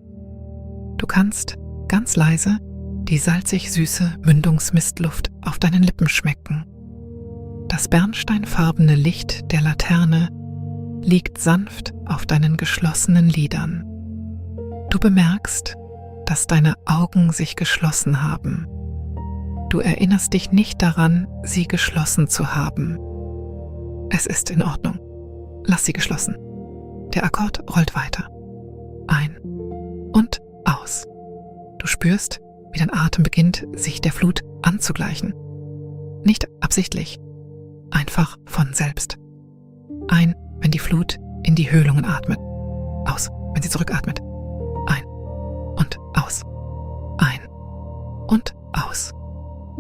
Du kannst, ganz leise, die salzig-süße Mündungsmistluft auf deinen Lippen schmecken. Das bernsteinfarbene Licht der Laterne liegt sanft auf deinen geschlossenen Lidern. Du bemerkst, dass deine Augen sich geschlossen haben. Du erinnerst dich nicht daran, sie geschlossen zu haben. Es ist in Ordnung. Lass sie geschlossen. Der Akkord rollt weiter. Ein und aus. Du spürst, wie dein Atem beginnt, sich der Flut anzugleichen. Nicht absichtlich, einfach von selbst. Ein, wenn die Flut in die Höhlungen atmet. Aus, wenn sie zurückatmet. Ein und aus. Ein und aus.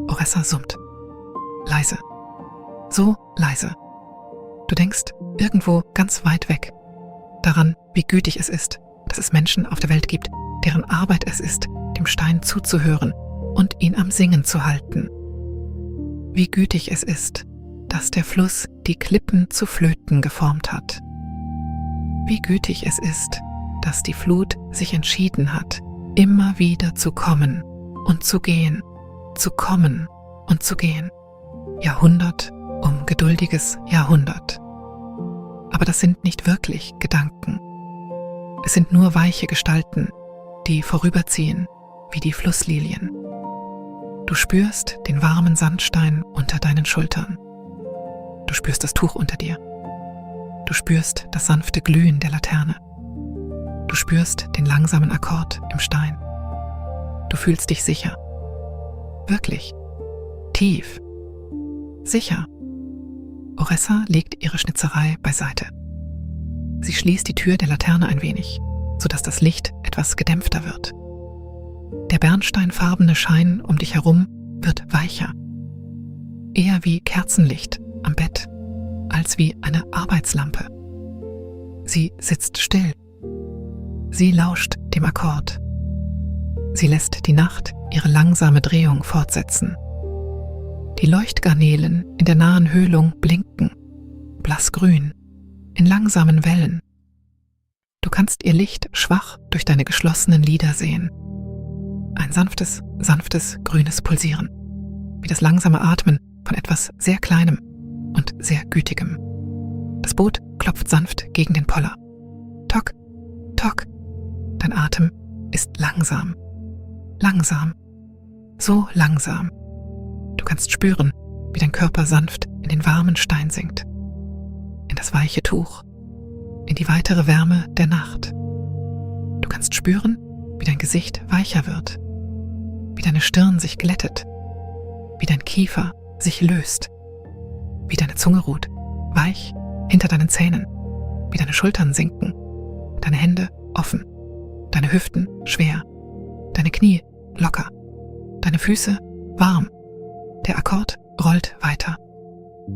Oressa summt. Leise. So leise. Du denkst irgendwo ganz weit weg daran, wie gütig es ist, dass es Menschen auf der Welt gibt, deren Arbeit es ist, dem Stein zuzuhören und ihn am Singen zu halten. Wie gütig es ist, dass der Fluss die Klippen zu Flöten geformt hat. Wie gütig es ist, dass die Flut sich entschieden hat, immer wieder zu kommen und zu gehen, zu kommen und zu gehen. Jahrhundert um geduldiges Jahrhundert. Aber das sind nicht wirklich Gedanken. Es sind nur weiche Gestalten, die vorüberziehen wie die Flusslilien. Du spürst den warmen Sandstein unter deinen Schultern. Du spürst das Tuch unter dir. Du spürst das sanfte Glühen der Laterne. Du spürst den langsamen Akkord im Stein. Du fühlst dich sicher. Wirklich. Tief. Sicher. Oressa legt ihre Schnitzerei beiseite. Sie schließt die Tür der Laterne ein wenig, sodass das Licht etwas gedämpfter wird. Der bernsteinfarbene Schein um dich herum wird weicher. Eher wie Kerzenlicht am Bett, als wie eine Arbeitslampe. Sie sitzt still. Sie lauscht dem Akkord. Sie lässt die Nacht ihre langsame Drehung fortsetzen. Die Leuchtgarnelen in der nahen Höhlung blinken, blassgrün, in langsamen Wellen. Du kannst ihr Licht schwach durch deine geschlossenen Lider sehen. Ein sanftes, grünes Pulsieren, wie das langsame Atmen von etwas sehr Kleinem und sehr Gütigem. Das Boot klopft sanft gegen den Poller. Tock, tock. Dein Atem ist langsam, langsam, so langsam. Du kannst spüren, wie dein Körper sanft in den warmen Stein sinkt, in das weiche Tuch, in die weitere Wärme der Nacht. Du kannst spüren, wie dein Gesicht weicher wird, wie deine Stirn sich glättet, wie dein Kiefer sich löst, wie deine Zunge ruht, weich hinter deinen Zähnen, wie deine Schultern sinken, deine Hände offen, deine Hüften schwer, deine Knie locker, deine Füße warm. Der Akkord rollt weiter.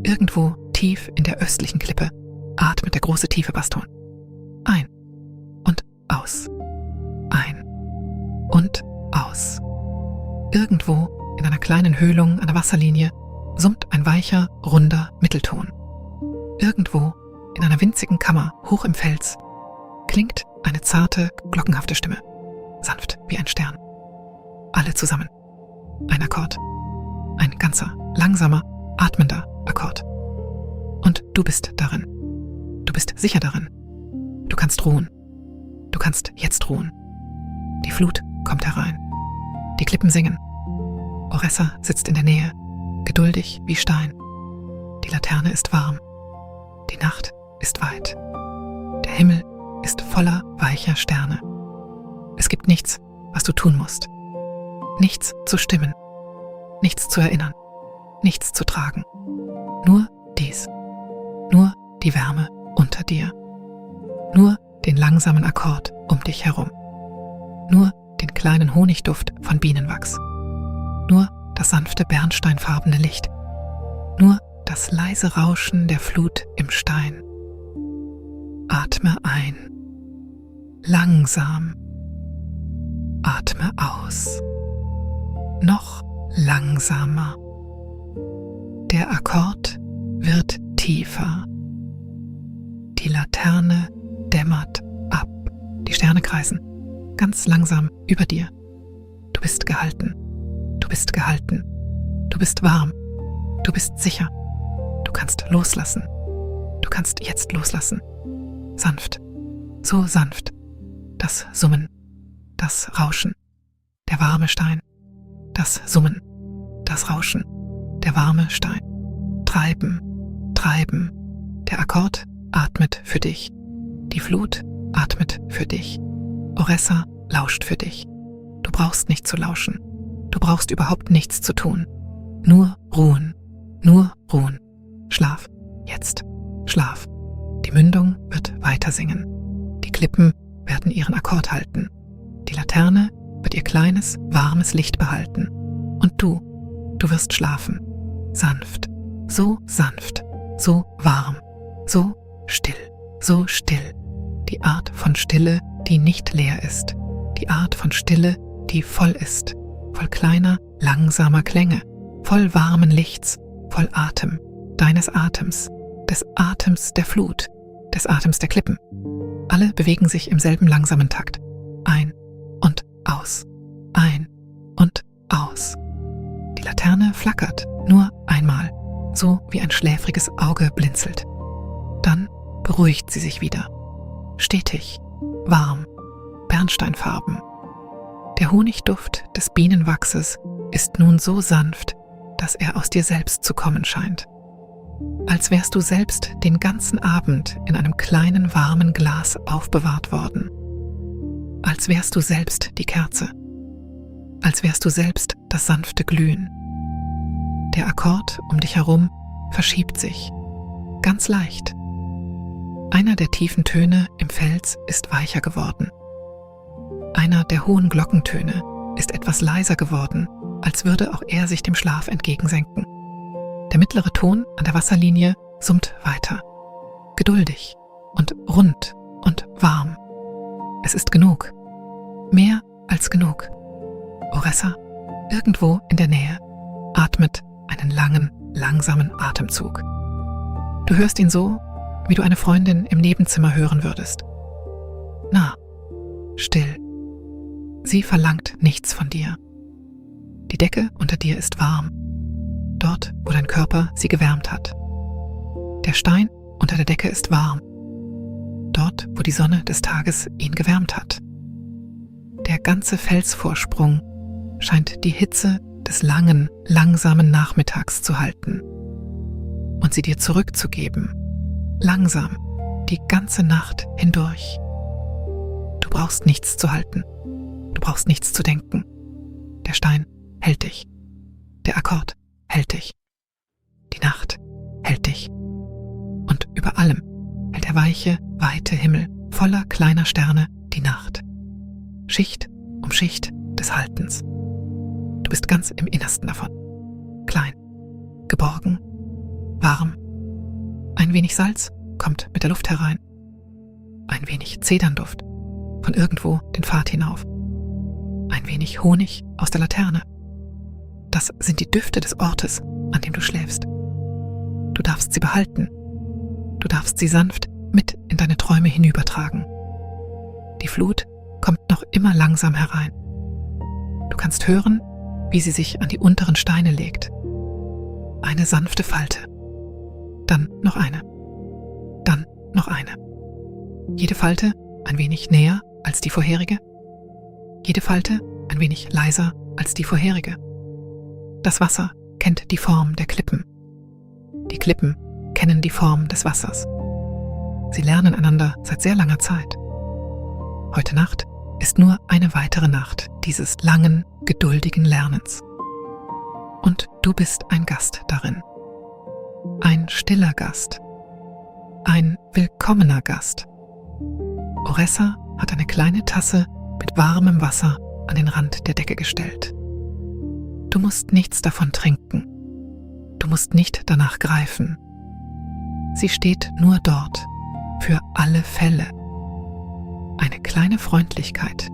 Irgendwo tief in der östlichen Klippe atmet der große tiefe Basston. Ein und aus. Ein und aus. Irgendwo in einer kleinen Höhlung an der Wasserlinie summt ein weicher, runder Mittelton. Irgendwo in einer winzigen Kammer hoch im Fels klingt eine zarte, glockenhafte Stimme, sanft wie ein Stern. Alle zusammen. Ein Akkord. Ein ganzer, langsamer, atmender Akkord. Und du bist darin. Du bist sicher darin. Du kannst ruhen. Du kannst jetzt ruhen. Die Flut kommt herein. Die Klippen singen. Oressa sitzt in der Nähe, geduldig wie Stein. Die Laterne ist warm. Die Nacht ist weit. Der Himmel ist voller weicher Sterne. Es gibt nichts, was du tun musst. Nichts zu stimmen. Nichts zu erinnern. Nichts zu tragen. Nur dies. Nur die Wärme unter dir. Nur den langsamen Akkord um dich herum. Nur den kleinen Honigduft von Bienenwachs. Nur das sanfte bernsteinfarbene Licht. Nur das leise Rauschen der Flut im Stein. Atme ein. Langsam. Atme aus. Noch langsamer. Der Akkord wird tiefer. Die Laterne dämmert ab. Die Sterne kreisen ganz langsam über dir. Du bist gehalten. Du bist gehalten. Du bist warm. Du bist sicher. Du kannst loslassen. Du kannst jetzt loslassen. Sanft. So sanft. Das Summen. Das Rauschen. Der warme Stein. Das Summen. Das Rauschen. Der warme Stein. Treiben. Treiben. Der Akkord atmet für dich. Die Flut atmet für dich. Oressa lauscht für dich. Du brauchst nicht zu lauschen. Du brauchst überhaupt nichts zu tun. Nur ruhen. Nur ruhen. Schlaf. Jetzt. Schlaf. Die Mündung wird weiter singen. Die Klippen werden ihren Akkord halten. Die Laterne wird ihr kleines, warmes Licht behalten. Und du wirst schlafen. Sanft. So sanft. So warm. So still. So still. Die Art von Stille, die nicht leer ist. Die Art von Stille, die voll ist. Voll kleiner, langsamer Klänge. Voll warmen Lichts. Voll Atem. Deines Atems. Des Atems der Flut. Des Atems der Klippen. Alle bewegen sich im selben langsamen Takt. Ein und aus. Ein und aus. Die Laterne flackert nur einmal, so wie ein schläfriges Auge blinzelt. Dann beruhigt sie sich wieder. Stetig, warm, bernsteinfarben. Der Honigduft des Bienenwachses ist nun so sanft, dass er aus dir selbst zu kommen scheint. Als wärst du selbst den ganzen Abend in einem kleinen warmen Glas aufbewahrt worden. Als wärst du selbst die Kerze. Als wärst du selbst das sanfte Glühen. Der Akkord um dich herum verschiebt sich, ganz leicht. Einer der tiefen Töne im Fels ist weicher geworden. Einer der hohen Glockentöne ist etwas leiser geworden, als würde auch er sich dem Schlaf entgegensenken. Der mittlere Ton an der Wasserlinie summt weiter. Geduldig und rund und warm. Es ist genug. Mehr als genug. Oressa, irgendwo in der Nähe, atmet einen langen, langsamen Atemzug. Du hörst ihn so, wie du eine Freundin im Nebenzimmer hören würdest. Nah, still. Sie verlangt nichts von dir. Die Decke unter dir ist warm, dort, wo dein Körper sie gewärmt hat. Der Stein unter der Decke ist warm, dort, wo die Sonne des Tages ihn gewärmt hat. Der ganze Felsvorsprung scheint die Hitze des langen, langsamen Nachmittags zu halten und sie dir zurückzugeben, langsam, die ganze Nacht hindurch. Du brauchst nichts zu halten, du brauchst nichts zu denken. Der Stein hält dich, der Akkord hält dich, die Nacht hält dich und über allem hält der weiche, weite Himmel voller kleiner Sterne die Nacht. Schicht um Schicht des Haltens. Du bist ganz im Innersten davon. Klein, geborgen, warm. Ein wenig Salz kommt mit der Luft herein. Ein wenig Zedernduft von irgendwo den Pfad hinauf. Ein wenig Honig aus der Laterne. Das sind die Düfte des Ortes, an dem du schläfst. Du darfst sie behalten. Du darfst sie sanft mit in deine Träume hinübertragen. Die Flut kommt noch immer langsam herein. Du kannst hören, wie sie sich an die unteren Steine legt. Eine sanfte Falte. Dann noch eine. Dann noch eine. Jede Falte ein wenig näher als die vorherige. Jede Falte ein wenig leiser als die vorherige. Das Wasser kennt die Form der Klippen. Die Klippen kennen die Form des Wassers. Sie lernen einander seit sehr langer Zeit. Heute Nacht ist nur eine weitere Nacht dieses langen, geduldigen Lernens. Und du bist ein Gast darin. Ein stiller Gast. Ein willkommener Gast. Oressa hat eine kleine Tasse mit warmem Wasser an den Rand der Decke gestellt. Du musst nichts davon trinken. Du musst nicht danach greifen. Sie steht nur dort, für alle Fälle. Eine kleine Freundlichkeit,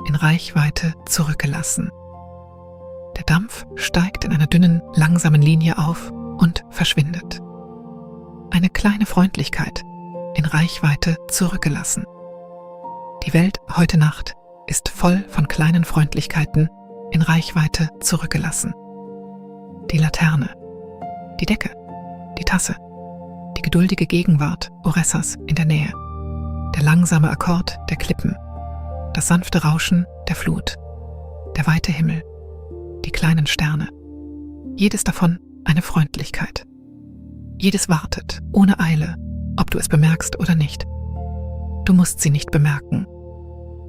in Reichweite zurückgelassen. Der Dampf steigt in einer dünnen, langsamen Linie auf und verschwindet. Eine kleine Freundlichkeit, in Reichweite zurückgelassen. Die Welt heute Nacht ist voll von kleinen Freundlichkeiten, in Reichweite zurückgelassen. Die Laterne, die Decke, die Tasse, die geduldige Gegenwart Oressas in der Nähe, der langsame Akkord der Klippen, das sanfte Rauschen der Flut, der weite Himmel, die kleinen Sterne. Jedes davon eine Freundlichkeit. Jedes wartet, ohne Eile, ob du es bemerkst oder nicht. Du musst sie nicht bemerken.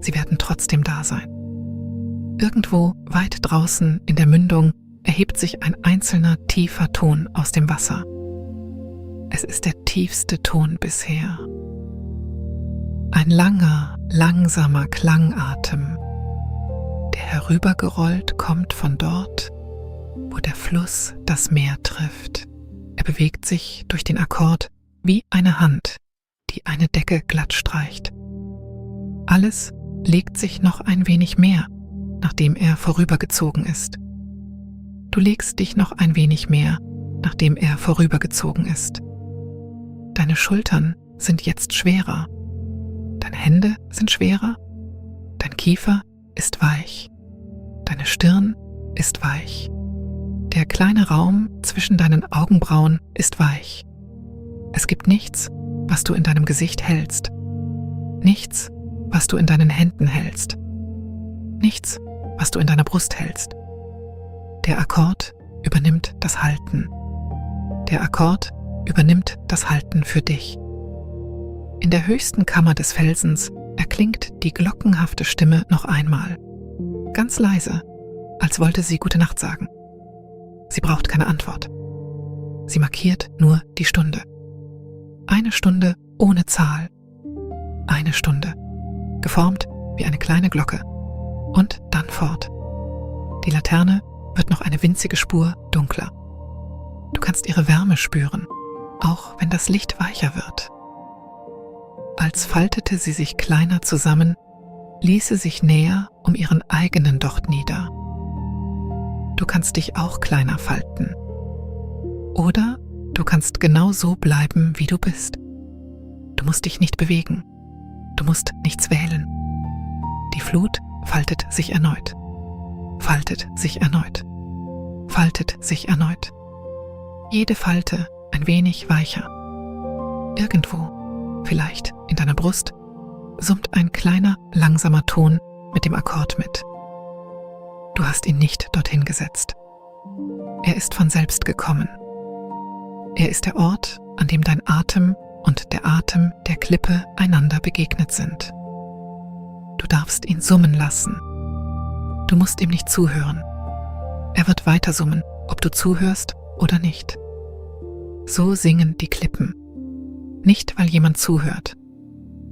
Sie werden trotzdem da sein. Irgendwo weit draußen in der Mündung erhebt sich ein einzelner tiefer Ton aus dem Wasser. Es ist der tiefste Ton bisher. Ein langer, langsamer Klangatem, der herübergerollt kommt von dort, wo der Fluss das Meer trifft. Er bewegt sich durch den Akkord wie eine Hand, die eine Decke glatt streicht. Alles legt sich noch ein wenig mehr, nachdem er vorübergezogen ist. Du legst dich noch ein wenig mehr, nachdem er vorübergezogen ist. Deine Schultern sind jetzt schwerer. Deine Hände sind schwerer. Dein Kiefer ist weich. Deine Stirn ist weich. Der kleine Raum zwischen deinen Augenbrauen ist weich. Es gibt nichts, was du in deinem Gesicht hältst. Nichts, was du in deinen Händen hältst. Nichts, was du in deiner Brust hältst. Der Akkord übernimmt das Halten. Der Akkord übernimmt das Halten für dich. In der höchsten Kammer des Felsens erklingt die glockenhafte Stimme noch einmal. Ganz leise, als wollte sie Gute Nacht sagen. Sie braucht keine Antwort. Sie markiert nur die Stunde. Eine Stunde ohne Zahl. Eine Stunde, geformt wie eine kleine Glocke. Und dann fort. Die Laterne wird noch eine winzige Spur dunkler. Du kannst ihre Wärme spüren, auch wenn das Licht weicher wird. Als faltete sie sich kleiner zusammen, ließ sie sich näher um ihren eigenen Docht nieder. du kannst dich auch kleiner falten. Oder du kannst genau so bleiben, wie du bist. Du musst dich nicht bewegen. Du musst nichts wählen. Die Flut faltet sich erneut. Faltet sich erneut. Faltet sich erneut. Jede Falte ein wenig weicher. Irgendwo, vielleicht in deiner Brust, summt ein kleiner, langsamer Ton mit dem Akkord mit. Du hast ihn nicht dorthin gesetzt. Er ist von selbst gekommen. Er ist der Ort, an dem dein Atem und der Atem der Klippe einander begegnet sind. Du darfst ihn summen lassen. Du musst ihm nicht zuhören. Er wird weiter summen, ob du zuhörst oder nicht. So singen die Klippen. Nicht, weil jemand zuhört,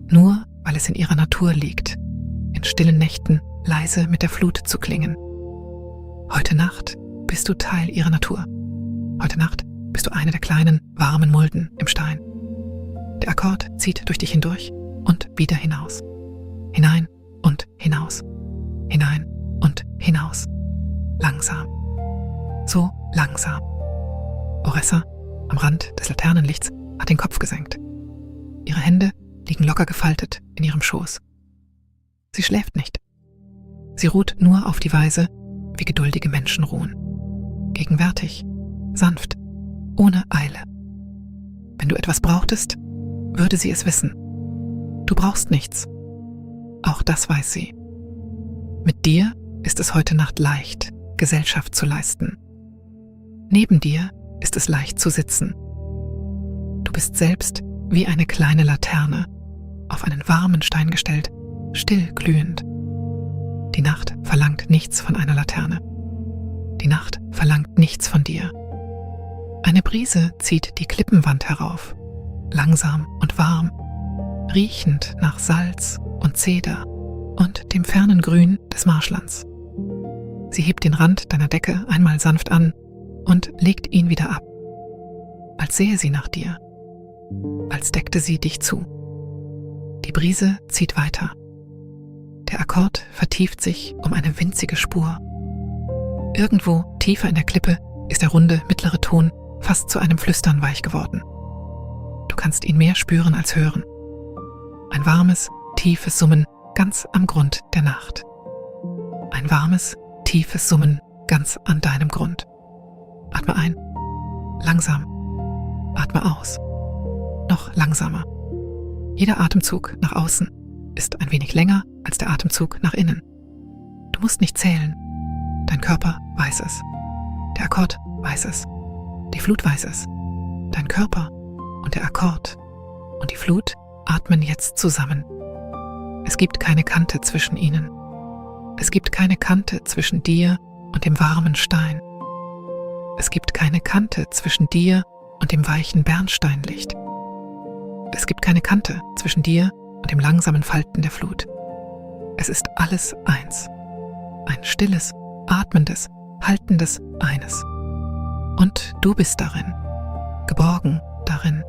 nur weil es in ihrer Natur liegt, in stillen Nächten leise mit der Flut zu klingen. Heute Nacht bist du Teil ihrer Natur. Heute Nacht bist du eine der kleinen, warmen Mulden im Stein. Der Akkord zieht durch dich hindurch und wieder hinaus. Hinein und hinaus. Hinein und hinaus. Langsam. So langsam. Oressa, am Rand des Laternenlichts, hat den Kopf gesenkt. Ihre Hände liegen locker gefaltet in ihrem Schoß. Sie schläft nicht. Sie ruht nur auf die Weise, wie geduldige Menschen ruhen. Gegenwärtig, sanft, ohne Eile. Wenn du etwas brauchtest, würde sie es wissen. Du brauchst nichts. Auch das weiß sie. Mit dir ist es heute Nacht leicht, Gesellschaft zu leisten. Neben dir ist es leicht zu sitzen. Du bist selbst wie eine kleine Laterne, auf einen warmen Stein gestellt, still glühend. Die Nacht verlangt nichts von einer Laterne. Die Nacht verlangt nichts von dir. Eine Brise zieht die Klippenwand herauf, langsam und warm, riechend nach Salz und Zeder und dem fernen Grün des Marschlands. Sie hebt den Rand deiner Decke einmal sanft an und legt ihn wieder ab, als sähe sie nach dir, als deckte sie dich zu. Die Brise zieht weiter. Der Akkord vertieft sich um eine winzige Spur. Irgendwo tiefer in der Klippe ist der runde mittlere Ton fast zu einem Flüstern weich geworden. Du kannst ihn mehr spüren als hören. Ein warmes, tiefes Summen ganz am Grund der Nacht. Ein warmes, tiefes Summen ganz an deinem Grund. Atme ein, langsam. Atme aus, noch langsamer. Jeder Atemzug nach außen ist ein wenig länger als der Atemzug nach innen. Du musst nicht zählen. Dein Körper weiß es. Der Akkord weiß es. Die Flut weiß es. Dein Körper und der Akkord und die Flut atmen jetzt zusammen. Es gibt keine Kante zwischen ihnen. Es gibt keine Kante zwischen dir und dem warmen Stein. Es gibt keine Kante zwischen dir und dem weichen Bernsteinlicht. Es gibt keine Kante zwischen dir und dem langsamen Falten der Flut. Es ist alles eins. Ein stilles, atmendes, haltendes Eines. Und du bist darin, geborgen darin,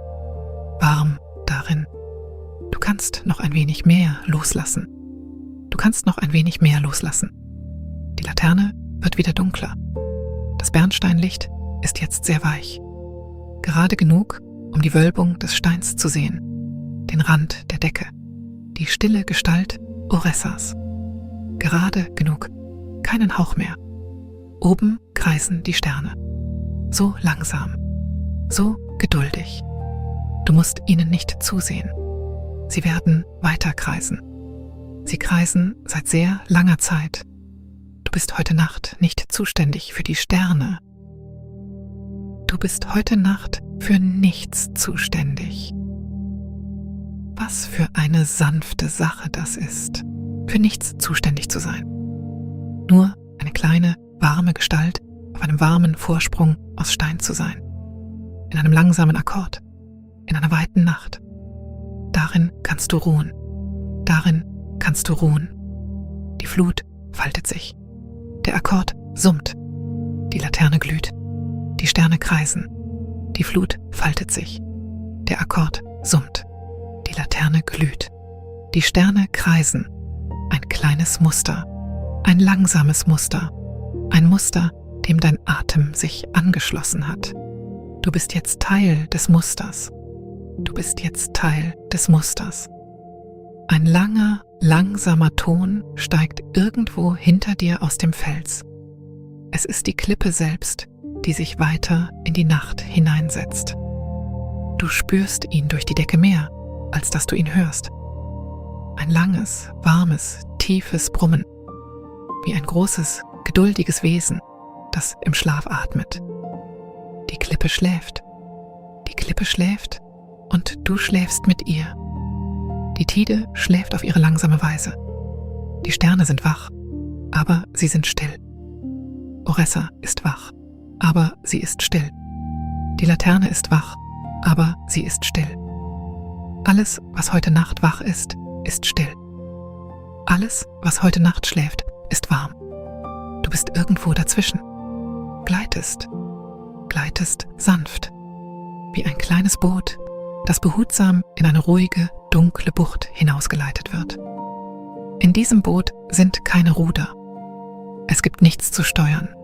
warm darin. Du kannst noch ein wenig mehr loslassen. Du kannst noch ein wenig mehr loslassen. Die Laterne wird wieder dunkler. Das Bernsteinlicht ist jetzt sehr weich. Gerade genug, um die Wölbung des Steins zu sehen, den Rand der Decke, die stille Gestalt Oressas. Gerade genug, keinen Hauch mehr. Oben kreisen die Sterne. So langsam, so geduldig. Du musst ihnen nicht zusehen. Sie werden weiter kreisen. Sie kreisen seit sehr langer Zeit. Du bist heute Nacht nicht zuständig für die Sterne. Du bist heute Nacht für nichts zuständig. Was für eine sanfte Sache das ist, für nichts zuständig zu sein. Nur eine kleine, warme Gestalt auf einem warmen Vorsprung aus Stein zu sein. In einem langsamen Akkord, in einer weiten Nacht. Darin kannst du ruhen. Darin kannst du ruhen. Die Flut faltet sich. Der Akkord summt. Die Laterne glüht. Die Sterne kreisen. Die Flut faltet sich. Der Akkord summt. Die Laterne glüht. Die Sterne kreisen. Ein kleines Muster. Ein langsames Muster. Ein Muster, dem dein Atem sich angeschlossen hat. Du bist jetzt Teil des Musters. Du bist jetzt Teil des Musters. Ein langer, langsamer Ton steigt irgendwo hinter dir aus dem Fels. Es ist die Klippe selbst, die sich weiter in die Nacht hineinsetzt. Du spürst ihn durch die Decke mehr, als dass du ihn hörst. Ein langes, warmes, tiefes Brummen, wie ein großes, geduldiges Wesen, das im Schlaf atmet. Die Klippe schläft. Die Klippe schläft und du schläfst mit ihr. Die Tide schläft auf ihre langsame Weise. Die Sterne sind wach, aber sie sind still. Oressa ist wach, aber sie ist still. Die Laterne ist wach, aber sie ist still. Alles, was heute Nacht wach ist still. Alles, was heute Nacht schläft, ist warm. Du bist irgendwo dazwischen. Gleitest sanft, wie ein kleines Boot, das behutsam in eine ruhige, dunkle Bucht hinausgeleitet wird. In diesem Boot sind keine Ruder. Es gibt nichts zu steuern.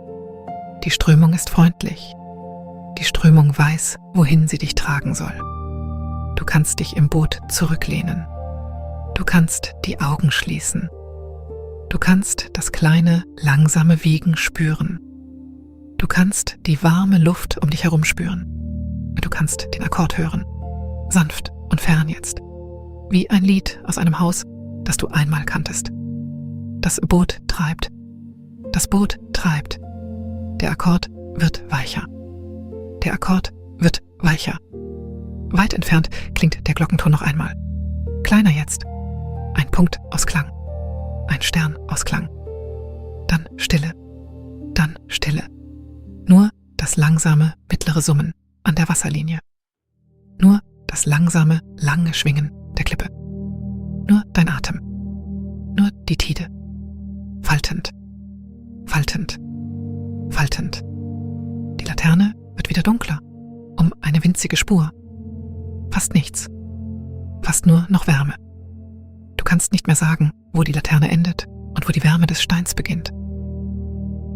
Die Strömung ist freundlich. Die Strömung weiß, wohin sie dich tragen soll. Du kannst dich im Boot zurücklehnen. Du kannst die Augen schließen. Du kannst das kleine, langsame Wiegen spüren. Du kannst die warme Luft um dich herum spüren. Du kannst den Akkord hören. Sanft und fern jetzt. Wie ein Lied aus einem Haus, das du einmal kanntest. Das Boot treibt. Das Boot treibt. Der Akkord wird weicher. Der Akkord wird weicher. Weit entfernt klingt der Glockenton noch einmal. Kleiner jetzt. Ein Punkt aus Klang. Ein Stern aus Klang. Dann Stille. Dann Stille. Nur das langsame, mittlere Summen an der Wasserlinie. Nur das langsame, lange Schwingen der Klippe. Nur dein Atem. Nur die Tide. Faltend. Faltend. Faltend. Die Laterne wird wieder dunkler, um eine winzige Spur. Fast nichts. Fast nur noch Wärme. Du kannst nicht mehr sagen, wo die Laterne endet und wo die Wärme des Steins beginnt.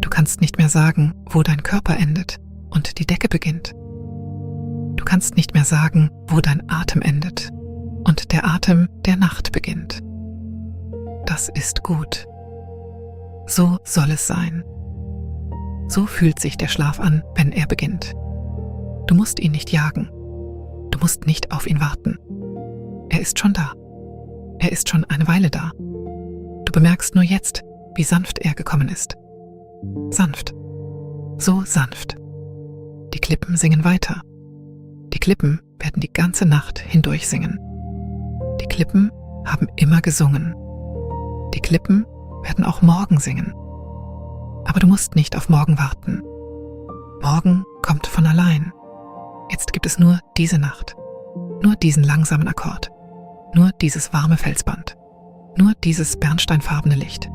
Du kannst nicht mehr sagen, wo dein Körper endet und die Decke beginnt. Du kannst nicht mehr sagen, wo dein Atem endet und der Atem der Nacht beginnt. Das ist gut. So soll es sein. So fühlt sich der Schlaf an, wenn er beginnt. Du musst ihn nicht jagen. Du musst nicht auf ihn warten. Er ist schon da. Er ist schon eine Weile da. Du bemerkst nur jetzt, wie sanft er gekommen ist. Sanft. So sanft. Die Klippen singen weiter. Die Klippen werden die ganze Nacht hindurch singen. Die Klippen haben immer gesungen. Die Klippen werden auch morgen singen. Aber du musst nicht auf morgen warten. Morgen kommt von allein. Jetzt gibt es nur diese Nacht. Nur diesen langsamen Akkord. Nur dieses warme Felsband. Nur dieses bernsteinfarbene Licht.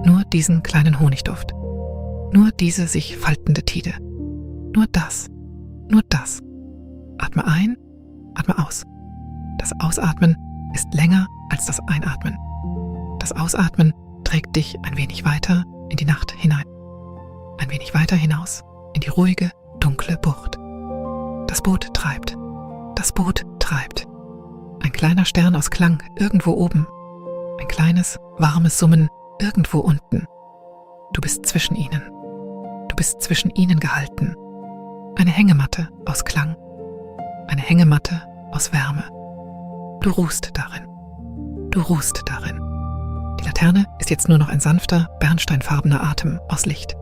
Nur diesen kleinen Honigduft. Nur diese sich faltende Tide. Nur das. Nur das. Atme ein, atme aus. Das Ausatmen ist länger als das Einatmen. Das Ausatmen trägt dich ein wenig weiter in die Nacht hinein. Ein wenig weiter hinaus in die ruhige, dunkle Bucht. Das Boot treibt. Das Boot treibt. Ein kleiner Stern aus Klang irgendwo oben. Ein kleines, warmes Summen irgendwo unten. Du bist zwischen ihnen. Du bist zwischen ihnen gehalten. Eine Hängematte aus Klang. Eine Hängematte aus Wärme. Du ruhst darin. Du ruhst darin. Die Laterne ist jetzt nur noch ein sanfter, bernsteinfarbener Atem aus Licht.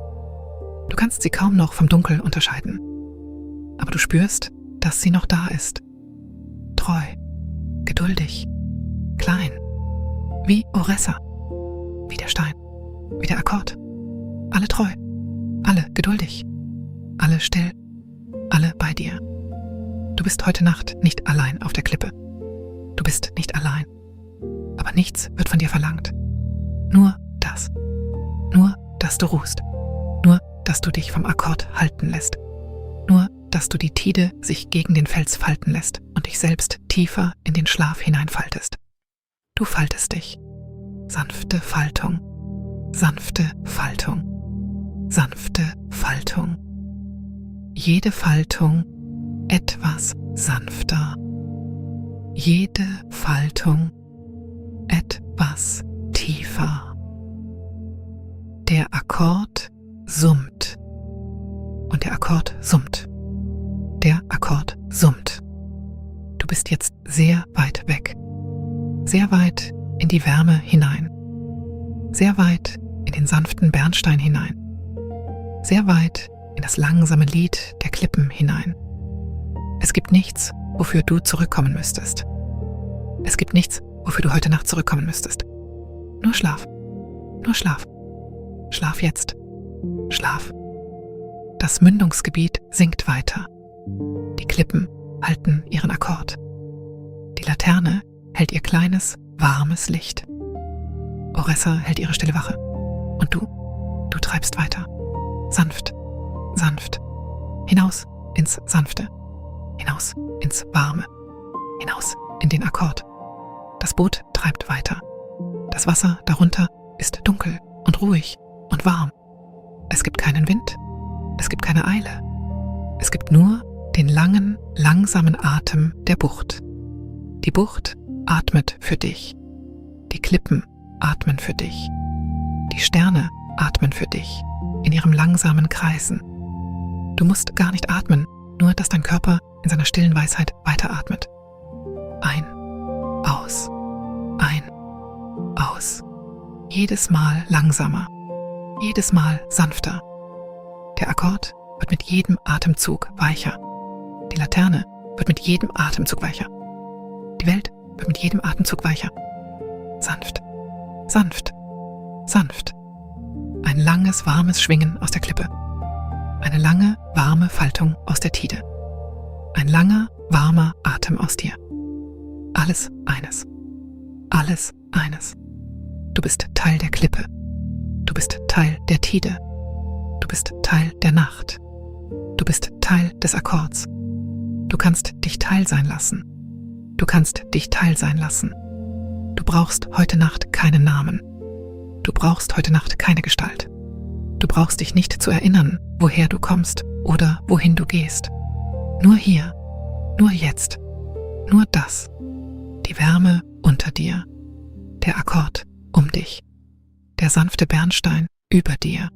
Du kannst sie kaum noch vom Dunkel unterscheiden. Aber du spürst, dass sie noch da ist. Treu, geduldig, klein, wie Oressa, wie der Stein, wie der Akkord. Alle treu, alle geduldig, alle still, alle bei dir. Du bist heute Nacht nicht allein auf der Klippe. Du bist nicht allein. Aber nichts wird von dir verlangt. Nur das. Nur, dass du ruhst. Nur, dass du dich vom Akkord halten lässt. Nur, dass du die Tide sich gegen den Fels falten lässt und dich selbst tiefer in den Schlaf hineinfaltest. Du faltest dich. Sanfte Faltung. Sanfte Faltung. sanfte Faltung. Jede Faltung etwas sanfter. Jede Faltung etwas tiefer. Der Akkord summt. Und der Akkord summt. Der Akkord summt. Du bist jetzt sehr weit weg. Sehr weit in die Wärme hinein. Sehr weit in den sanften Bernstein hinein. Sehr weit in das langsame Lied der Klippen hinein. Es gibt nichts, wofür du zurückkommen müsstest. Es gibt nichts, wofür du heute Nacht zurückkommen müsstest. Nur Schlaf. Nur Schlaf. Schlaf jetzt. Schlaf. Das Mündungsgebiet sinkt weiter. Die Klippen halten ihren Akkord. Die Laterne hält ihr kleines, warmes Licht. Oressa hält ihre stille Wache. Und du treibst weiter. Sanft, sanft. Hinaus ins Sanfte. Hinaus ins Warme. Hinaus in den Akkord. Das Boot treibt weiter. Das Wasser darunter ist dunkel und ruhig und warm. Es gibt keinen Wind. Es gibt keine Eile. Es gibt nur den langen, langsamen Atem der Bucht. Die Bucht atmet für dich. Die Klippen atmen für dich. Die Sterne atmen für dich in ihrem langsamen Kreisen. Du musst gar nicht atmen, nur dass dein Körper in seiner stillen Weisheit weiteratmet. Ein, aus, ein, aus. Jedes Mal langsamer, jedes Mal sanfter. Der Akkord wird mit jedem Atemzug weicher. Die Laterne wird mit jedem Atemzug weicher. Die Welt wird mit jedem Atemzug weicher. Sanft, sanft, sanft. Ein langes, warmes Schwingen aus der Klippe. Eine lange, warme Faltung aus der Tide. Ein langer, warmer Atem aus dir. Alles eines. Alles eines. Du bist Teil der Klippe. Du bist Teil der Tide. Du bist Teil der Nacht. Du bist Teil des Akkords. Du kannst dich Teil sein lassen. Du kannst dich Teil sein lassen. Du brauchst heute Nacht keinen Namen. Du brauchst heute Nacht keine Gestalt. Du brauchst dich nicht zu erinnern, woher du kommst oder wohin du gehst. Nur hier, nur jetzt, nur das. Die Wärme unter dir, der Akkord um dich, der sanfte Bernstein über dir,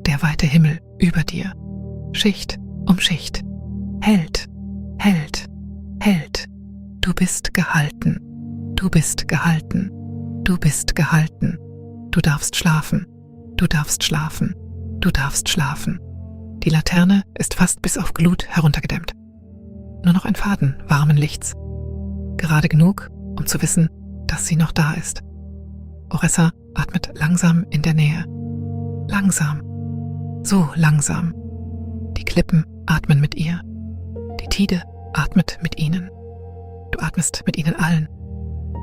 der weite Himmel über dir, Schicht um Schicht, hält, hält, hält. Du bist gehalten, du bist gehalten, du bist gehalten. Du darfst schlafen, du darfst schlafen, du darfst schlafen. Die Laterne ist fast bis auf Glut heruntergedämmt. Nur noch ein Faden warmen Lichts. Gerade genug, um zu wissen, dass sie noch da ist. Oressa atmet langsam in der Nähe. Langsam, so langsam. Die Klippen atmen mit ihr. Die Tide atmet mit ihnen. Du atmest mit ihnen allen.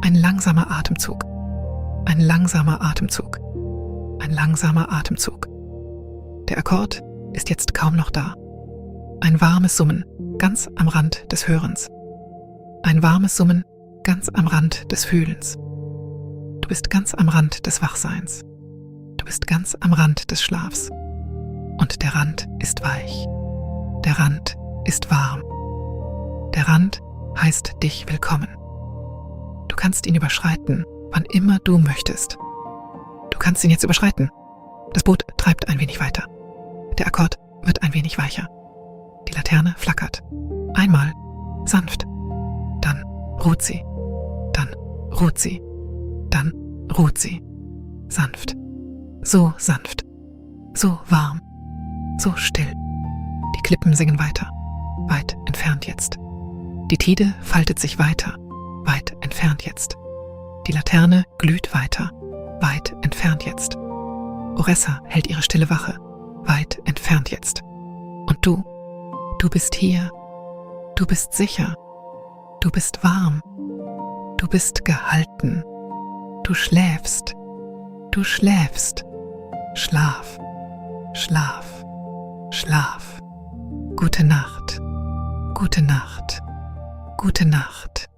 Ein langsamer Atemzug. Ein langsamer Atemzug. Ein langsamer Atemzug. Der Akkord ist jetzt kaum noch da. Ein warmes Summen, ganz am Rand des Hörens. Ein warmes Summen, ganz am Rand des Fühlens. Du bist ganz am Rand des Wachseins. Du bist ganz am Rand des Schlafs. Und der Rand ist weich. Der Rand ist warm. Der Rand heißt dich willkommen. Du kannst ihn überschreiten, wann immer du möchtest. Du kannst ihn jetzt überschreiten. Das Boot treibt ein wenig weiter. Der Akkord wird ein wenig weicher. Die Laterne flackert. Einmal sanft. Dann ruht sie. Dann ruht sie. Dann ruht sie. Sanft. So sanft. So warm. So still. Die Klippen singen weiter. Weit entfernt jetzt. Die Tide faltet sich weiter. Weit entfernt jetzt. Die Laterne glüht weiter. Weit entfernt jetzt. Oressa hält ihre stille Wache. Weit entfernt jetzt. Und du bist hier. Du bist sicher. Du bist warm. Du bist gehalten. Du schläfst. Du schläfst. Schlaf. Schlaf. Schlaf. Gute Nacht. Gute Nacht. Gute Nacht.